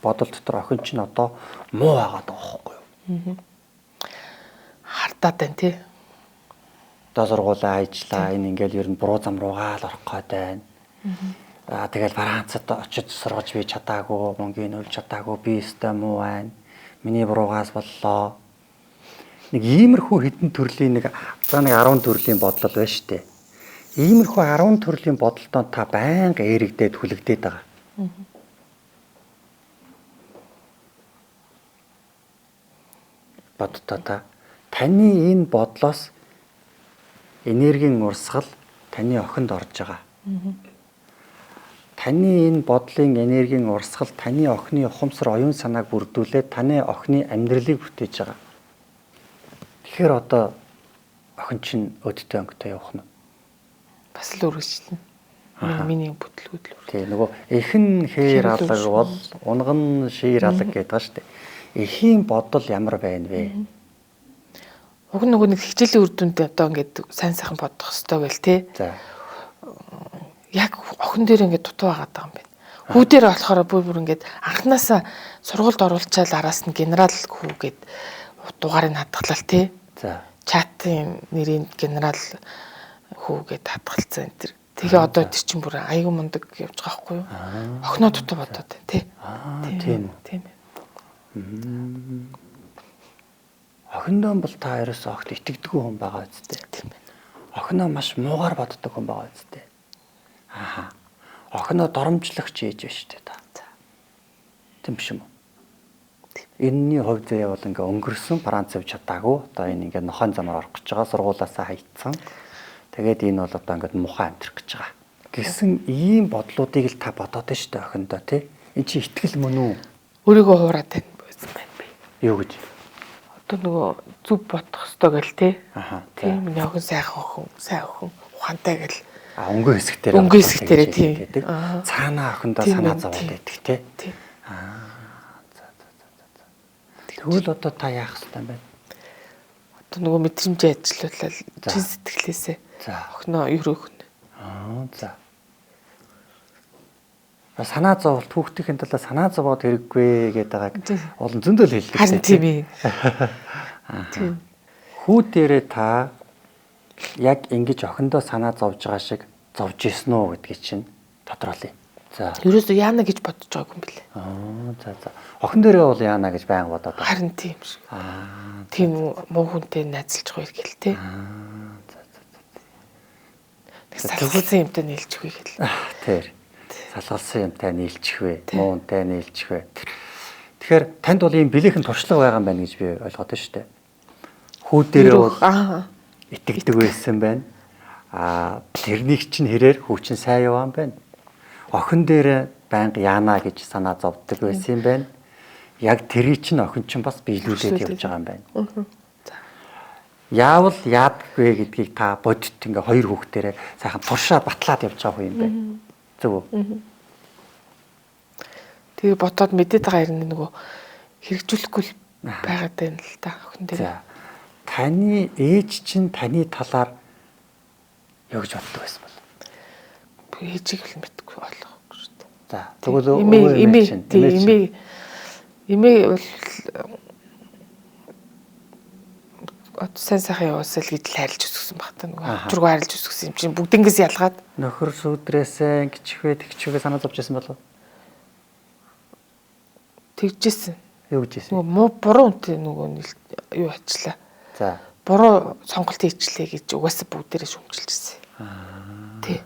бодол дотор охин чинь одоо муу байгаад байгаа байхгүй юу? Хардаад байна тий. Одоо сургуулаа ажиллаа энэ ингээл ер нь буруу зам руугаа л орох гээд байна. Тэгэл Францад очиж сургаж би чадаагүй, мөнгөний өл чадаагүй, би өстэй муу байна. Миний буруугаас боллоо. Нэг иймэрхүү хэдэн төрлийн нэг 10 төрлийн бодлол байна шүү дээ. Иймэрхүү 10 төрлийн бодолтой та байнга эрэгдээд хүлэгдээд байгаа. Боддоо та таны энэ бодлоос энергийн урсгал таны охинд орж байгаа. Таны энэ бодлын энергийн урсгал таны охины ухамсар оюун санааг бүрдүүлээд таны охины амьдралыг бүтээж байгаа. Тэгэхээр одоо охин чинь өдөртөө өнгөтэй явах нь бас л үргэлжлэнэ. Миний бүтлгүүд л. Тий, нөгөө эхэн хээр алга бол унган шир алга гэдэг ба штэ. Эхийн бодол ямар байна вэ? Уг нөгөө нэг хичээлийн үр дүндээ одоо ингээд сайн сайхан бодох хэрэгтэй гэл те. За. Яг охин дээр ингээд дутуу байгаад байгаа юм байна. Хүү дээр болохоор бүр ингээд анханасаа сургуульд оруулчаал араас нь генерал хүү гээд дугаарыг хадгалал те. За. Чатын нэрийн генерал хүү гээд хадгалцсан энэ төр. Тэгээ одоо тэр чинь бүр айгүй мундаг явж байгаа хгүй юу? Охиноо дутуу бодоод байна те. Тийм. Тийм. Охиндоо бол та ерөөс огт итгэдэггүй хүн байгаа үстэй. Тийм байна. Охиноо маш муугар боддог хүн байгаа үстэй. Охиноо доромжлогч ээж байна шүү дээ та. Тийм биш юм уу? Энэний хувьд бол ингээ өнгөрсөн Франц явж чадаагүй. Одоо энэ ингээ нохойн замаар орох гэж байгаа. Сургуулаасаа хайцсан. Тэгээд энэ бол одоо ингээ мухаа амтрах гэж байгаа. Гэсэн ийм бодлуудыг л та бодоод байна шүү дээ охиндоо тий. Энд чи итгэл мөн үү? Өөрийгөө хуураад байна байна би. Юу гэж? Одоо нөгөө зүв бодох хэрэгтэй гэл те. Тийм. Миний охин сайн охин, ухаантай гэл. Өнгө хэсгтэр тийм. Цаанаа охиндоо санаа зовоод байдаг те. Тийм. Тэгвэл одоо та яах ёстой юм бэ? Одоо нөгөө мэдрэмжээ ажиллуулаад чин сэтгэлээсээ охиноо өрөөх нь. За. Санаа зовлт хүүхдийн талаа санаа зовоод хэрэггүй гэдэг олон зөндөл хэлдэг. Харин тийм ээ. Тийм. Хүү дээрээ та яг ингэж охиндоо санаа зовж байгаа шиг зовж исэн үү гэдгийг чинь тодруулъя. За. Ерөөсөө яана гэж бодож байгаагүй юм билээ. За. Охин дээрээ бол яана гэж байнга бодоод байгаа. Харин тийм шиг. Тийм муу хүнтэй найзалж байгаа гэл те. Салгалсан юмтай нийлчих вэ гэл. Тэр. Салгалсан юмтай нийлчих вэ? Муунтай нийлчих вэ? Тэгэхээр танд бол ийм бэлэхэн туршлага байгаа юм байна гэж би ойлгоод байна шүү дээ. Хүү дээрээ бол итгэдэг байсан байна. Тэрнийг чинь хэрээр хүүчин сайн яваа юм байна. Охин дээр байнга яана гэж санаа зовдөг байсан юм байна. Яг тэрий чинь охин чинь бас биелүүлээд явж байгаа юм байна. Яавал яадаггүй гэдгийг та бодит ингээ хоёр хүүхдээрээ сайхан туршаад батлаад явж байгаа юм байна. Зөв үү? Тэгээ ботоод мэдээд байгаа юм нөгөө хэрэгжүүлэхгүй байгаад байна л да охин дээр. За. Таны ээж чинь таны талаар юу гэж боддог байсан бол? Ээжийг л мэдгүй болохгүй шүү дээ. За. Тэгвэл эмээ бол сайн сайхан яваасаа л гэж хайрлж өсгсөн баг та нөгөө өчргөө хайрлж өсгсөн юм чинь бүгднгээс ялгаад нөхөр сүдрээсээ гिचхвэ тэгчвэ санаа зовж байсан болов? тэгжсэн. Юу гэжсэн? Нөгөө буруу үнтэй нөгөө юу ачлаа. За. Буруу сонголт хийчлээ гэж угаасаа бүгдээрээ шүмжилжсэн. Тий.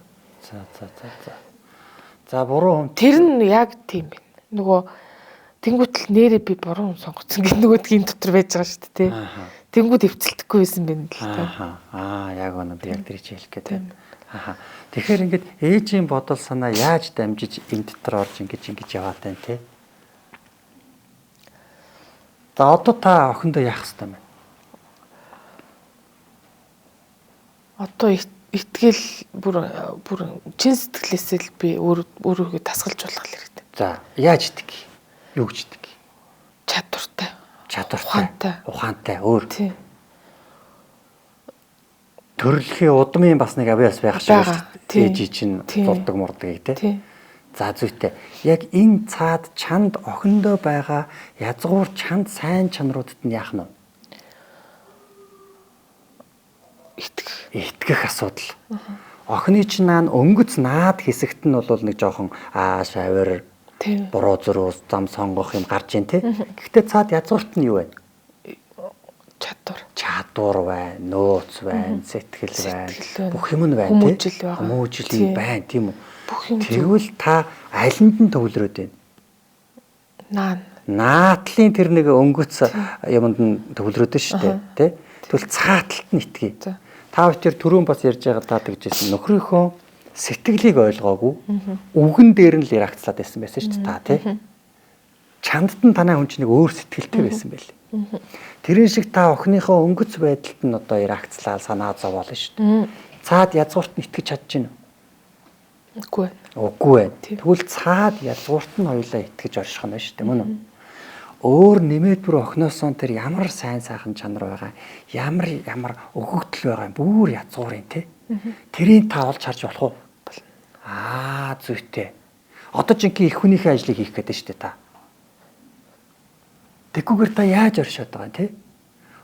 За буруу хүн. Тэр нь яг тийм байна. Нөгөө тэнгуутл нэрээ би буруу хүн сонгоцсон гэдэг нөгөөдгийн дотор байж байгаа шүү дээ тий. Тэнгууд эвцэлдэхгүй байсан байна л та. Яг оноо би яг тэр чи хэлэх гээд байна. Тэгэхээр ингээд ээжийн бодол санаа яаж дамжиж энэ дотор орж ингэж яваад байна те. За одоо та охиндоо яах ёстой юм бэ? Одоо итгэл бүр чин сэтгэлээсээ л би өөрийгөө тасгалж болох хэрэгтэй. За яаж итгэх? Юу гэж итгэх? Чадвартай. Ухаантай өөр. Тийм. Төрөлхийн удмын бас нэг авьяас байх шиг байна. Ээж чинь зурдаг мурдаг тий. За зүйтэй. Яг энэ цаад чанд охиндоо байгаа язгуур чанд сайн чанаруудад нь яах нь вэ? Итгэх асуудал. Охины чинь өнгөц наад хэсэгт нь бол нэг жоохон шавар Тийм. Буруу зуруу зам сонгох юм гарч ийн те. Гэхдээ цаад язгуурт нь юу вэ? Чадвар байна, нөөц байна, сэтгэл байна. Бүх юм нь байна те. Хүмүүжил байна тийм үү? Тэгвэл та алинд нь төвлөрөөд байна? Наадлын тэр нэг өнгөц юмд нь төвлөрөөд шүү дээ тий. Тэгвэл цааталт нь итгэе. Та хоёр түрүүн бас ярьж байгаа та тэгжсэн нөхрийнхөө сэтгэлийг ойлгоогүй үгэн дээр нь л ярагцлаад байсан шүү дээ та тий. Чандд нь танай хүн чинь нэг өөр сэтгэлтэй байсан байл. Тэрэн шиг та охиныхоо өнгөц байдалд нь одоо ярагцлал санаа зовоолно шүү дээ. Цаад язгуурт нь итгэж чадж гин үү? Үгүй ээ. Тэгвэл цаад язгуурт нь хоёулаа итгэж орших нь шүү дээ мөн үү? Өөр нэмээд бүр охиноосоо тэр ямар сайн сайхан чанар байгаа, ямар өгөгдөл байгаа бүр язгуурын тий. Тэрийг та олж харж болох уу? Зүйтэй. Одоо жинхэнэ их хүнийхээ ажлыг хийх гэдэг шүү дээ та. Тэггүйгээр та яаж оршоод байгаа тий?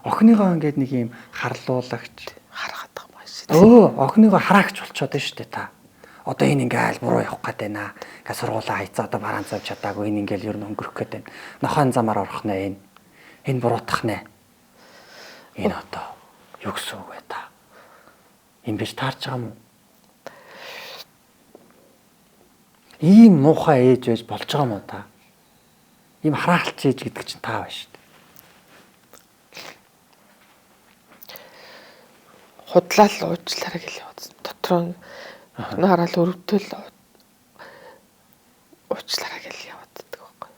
Охиныгоо ингээд нэг юм харлуулагч харахад байгаа шүү. Охиныгоо хараагч болчиход байна шүү дээ та. Одоо энэ ингээл буруу явах гээд байна. Ингээ сургуулаа хайцаа одоо бараан завж чадаагүй энэ ингээл ер нь өнгөрөх гээд байна. Нохойн замаар орох нэ энэ. Энэ буруутах нэ. Энэ одоо юу гэсэн үг вэ та? Им биш таарч байгаа юм уу? Ийм муухай ээж байж болж байгаа юм уу та? Ийм хараарч ээж гэдэг чинь та байна шүү дээ. Худлал уучлаарай гэлээ. Дотроо нараал өрөвдөл уучлаарай гэж яваад байдаг байхгүй.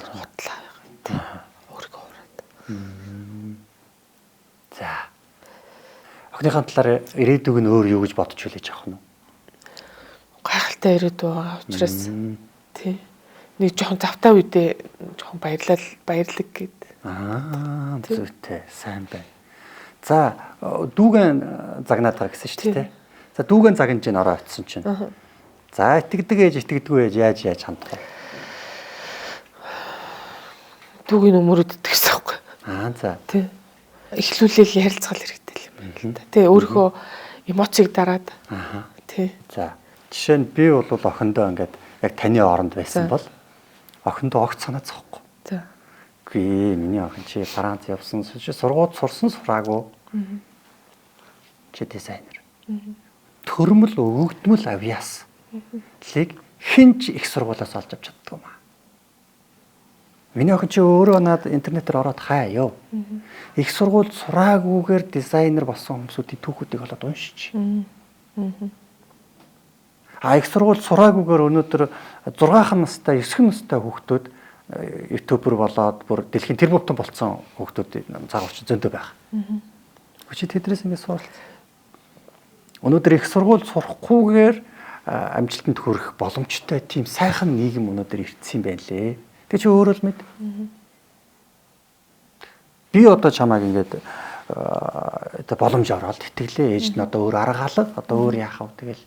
Худлаа байгаа. Өөрийгөө ураад. За. Охиныхаа талаар ирээдүг нь өөр юу гэж бодож хүлээж авах нь? Гайхалтай ирээдүй байгаа учраас тий. Нэг жоохон завтай үедээ жоохон баярлаг гээд. Зүйтэй сайн байна. За, дүүгэн загнаад байгаа гэсэн шүү дээ. За дүүгэн загнаж ин ороо очсон чинь. За итгэдэг ээж итгэдэггүй ээж яаж хандах вэ? Дүүгийн өмөрөд итгэсэн байхгүй. За. Тий. Эхлүүлэл ярилцгал хэрэгтэй юм байна. Тий, өөрийнхөө эмоцийг дараад. Тий. За. Жишээ нь би бол охиндоо ингээд яг таны оронд байсан бол охиндоо огт санаа зовхгүй. За. Гүй миний охин чи Франц явсан сургууль сурсан сураагүй. Чи дизайнер. Төрмөл өгөгдмөл авьяас. Лиг хинч их сургуулиас олж авч чаддаг юм аа. Миний охин чи өөрөө наад интернетээр ороод хаяа. Их сургууль сураагүйгээр дизайнер болсон хүмүүсүүдийн түүхүүдийг олоод уншиж. Их сургууль сураагүйгээр өнөөдөр 6 настай 9 настай хүүхдүүд ютубер болоод бүр дэлхийн тэр бүвтэн болцсон хүүхдүүд загварч зөндөө байх. Чи тэдрээс ингэ суралц. Өнөөдөр их сургууль сурахгүйгээр амжилтанд хүрэх боломжтой тийм сайхан нийгэм өнөөдөр ирсэн юм байна лээ. Тэг чи өөрөө л мэд. Би одоо чамайг ингээд боломж ороод итгэлээ ээж нь одоо өөр арга алга одоо өөр яах вэ тэгэл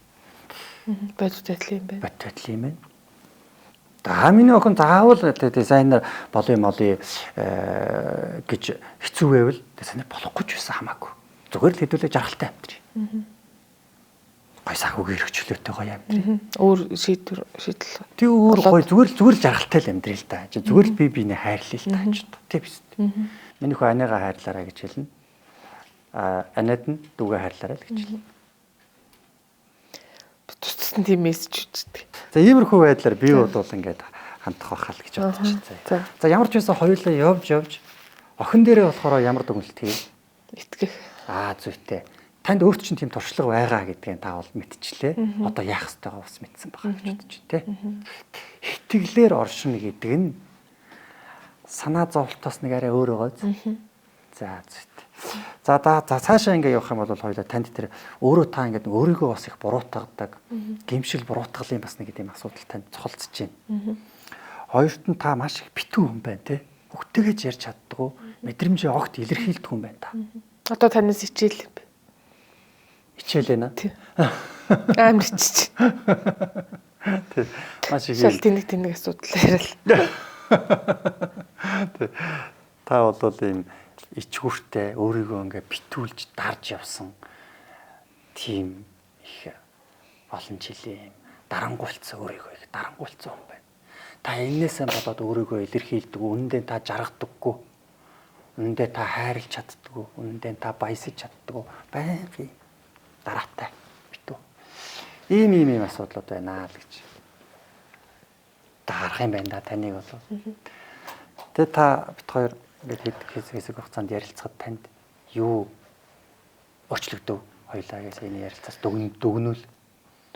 бодит байдлын юм байна. Бодит байдлын юм байна. Миний охин заавал дизайнер болъё гэж хэцүү байвал дизайнер болохгүй ч байсан хамаагүй. Зүгээр л хэдүүлээ жаргалтай амтрий. Гой санхүүгийн хэрэгчлөөтэй гоё амтрий. Өөр шийдэл. Тэг өөр гоё зүгээр л жаргалтай л амтрий л та. Зүгээр л би биенээ хайрлаа л та ч тийм биз. Миний хөө аныгаа хайрлаарай гэж хэлнэ. Анаад нь дүүгээ хайрлаарай л гэж хэлнэ. Туссан тийм мессеж үздэй. За иймэрхүү байдлаар би бол ингээд хандах байхаа л гэж бодож байна. За ямар ч байсан хоёулаа явж охин дээрээ болохоор ямар дүгнэлт хийв? Итгэх. Зүйтэй. Танд өөрт чинь тийм туршлага байгаа гэдгийг та бол мэдчихлээ. Одоо яах ёстойгоо бас мэдсэн байгаа гэж бодож байна те. Итгэлээр оршино гэдэг нь санаа зовлтоос нэг арай өөр байгаа. За зүйтэй. За цаашаа ингэ явах юм бол хоёулаа танд тэр өөрөө та ингэ өөрийгөө бас их буруутгадаг, гэмшил буруутгалын бас нэг тийм асуудал танд цохолцож байна. Хоёрт нь та маш их битүү хүн байна те. Бүгтэйгэж ярьж чаддгүй, мэдрэмжээ огт илэрхийлдэг хүн байна та. Одоо танаас хичээл юм бэ? Хичээл ээ наа. Амар хичээж. Тэг. Маш их шал тэнэг асуудал яриа л. Та бол ийм ичгүүртэй өөрийгөө ингээ битүүлж дарж явсан тийм их олон жилийн дарангуйлцсан өөрийгөө их дарангуйлцсан хүн байна. Та энээсээ болоод өөрийгөө илэрхийлдэг. Үнэндээ та жаргадаггүй. Үнэндээ та хайрлж чаддаггүй. Үнэндээ та баясаж чаддаггүй. Байнгын дараатай битүү. Ийм асуудлууд байна л гэж. Та харах юм байна да таныг бол. Тэгээ та бит хоёр ингээд хэсэг хугацаанд ярилцахад танд юу өөрчлөгдөв? Хоёулаагаас энэ ярилцаас дүгнүүл.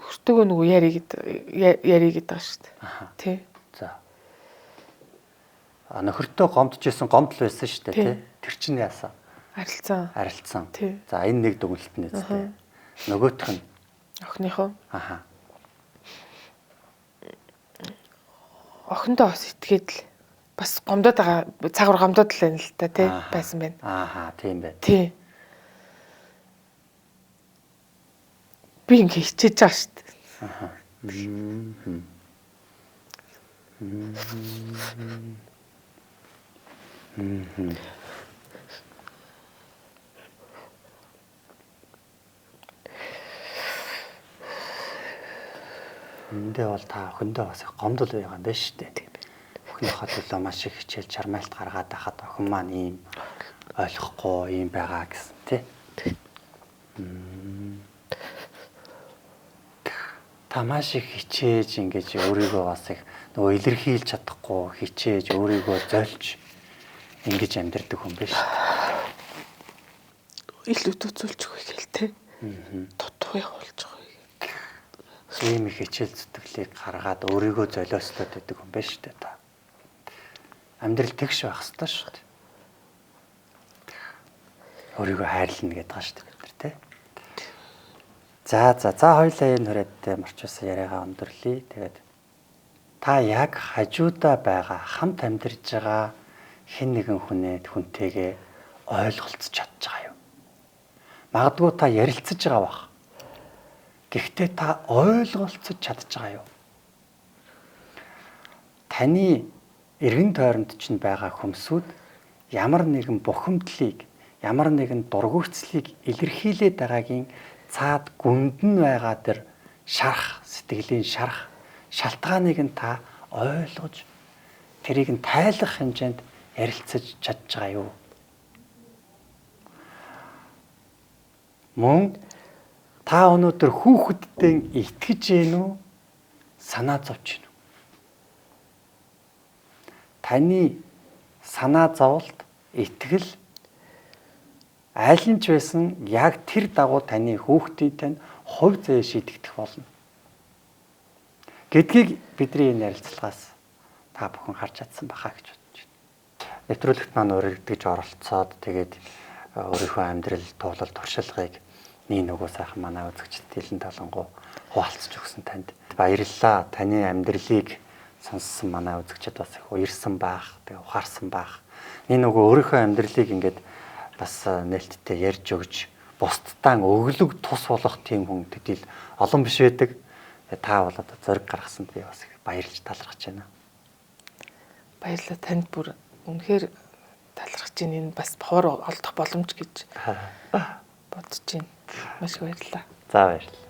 Хүртөөгөө нөгөө яриг гэдэг байгаа шүү дээ. Тий. За. Нөхөртөө гомдчихсэн гомдол байсан шүү дээ, тий. Тэр чинь яасан? Арилцсан. Тий. За энэ нэг дүгнэлт нь үстэй. Нөгөөх нь охиныхоо. Аха. Охиндоо бас итгээд л бас гомдоод байгаа цагаар гомдоод л байна л та тий байсан байна. Ааха, тийм байна. Тий. Би ингээ хичээж байгаа шүү дээ. Аха. Эндээ бол та охиндоо бас гомдол байгаа юм байна шүү дээ. Охиныхоо төлөө маш их хичээл чармайлт гаргаад байхад охин маань ийм ойлгохгүй ийм байгаа гэсэн тий. Та маш их хичээж ингэж өөрийгөө бас их нөгөө илэрхийлж чадахгүй хичээж өөрийгөө зольж ингэж амьдрдаг хүн биш. Ил үтүүлж өгөх гэлтэй. Дутуу явуулж байгаа. Ийм их хичээл зүтгэлийг гаргаад өөрийгөө золиостоод байдаг хүн биш үү та. Амьдрал тэгш байх ёстой шүү дээ. Өөрийгөө хайрлна гэдэг байгаа шүү дээ бид нар тий. За хоёлаа энэ хүрээдтэй марчуулсан яриагаа өндөрлөе. Тэгээд та яг хажуудаа байгаа хамт амьдарж байгаа хэн нэгэн хүнтэйгээ ойлголцож чадж байгаа юу? Магадгүй та ярилцаж байгаа бах. Гэхдээ та ойлголцож чадж байгаа юу? Таны эргэн тойронд чинь байгаа хүмсүүд ямар нэгэн бухимдлыг, ямар нэгэн дургуутслыг илэрхийлээд байгаагийн цаад гүнд нь байгаа тэр шарах, сэтгэлийн шарах шалтгааныг нь та ойлгож тэрийг нь тайлах хэмжээнд ярилцаж чадж байгаа юу? Мөн та өнөөдөр хүүхэдтэй итгэж гин үү? Санаа зовж гин үү? Таны санаа зовлт, итгэл аль нь ч байсан яг тэр дагуу таны хүүхдийн хувь зээ шийдэгдэх болно. Гэдгийг бидний энэ ярилцлагаас та бүхэн харж чадсан бахаа гэж бодож байна. Нэвтрүүлэгт маань өргөдгөж оролцоод тэгээд өөрийнхөө амьдрал туулал туршлагыг нөгөө сайхан манай үзэгчд дэлэн талангуу хуваалцаж өгсөн танд баярлалаа. Таны амьдралыг сонссон манай үзэгчд бас их уярсан байх, тэгээ ухаарсан байх. Нөгөө өөрийнхөө амьдралыг ингээд бас нээлттэй ярьж өгж бусдтаа өглөг тус болох тийм хүн тэдэл олон биш байдаг. Та бол одоо зориг гаргасанд би бас их баярлж талархаж байна. Баярлалаа танд бүр үнэхээр талархаж байна. Энэ бас ховор олдох боломж гэж бодож байна. Маш их баярлалаа. За баярлалаа.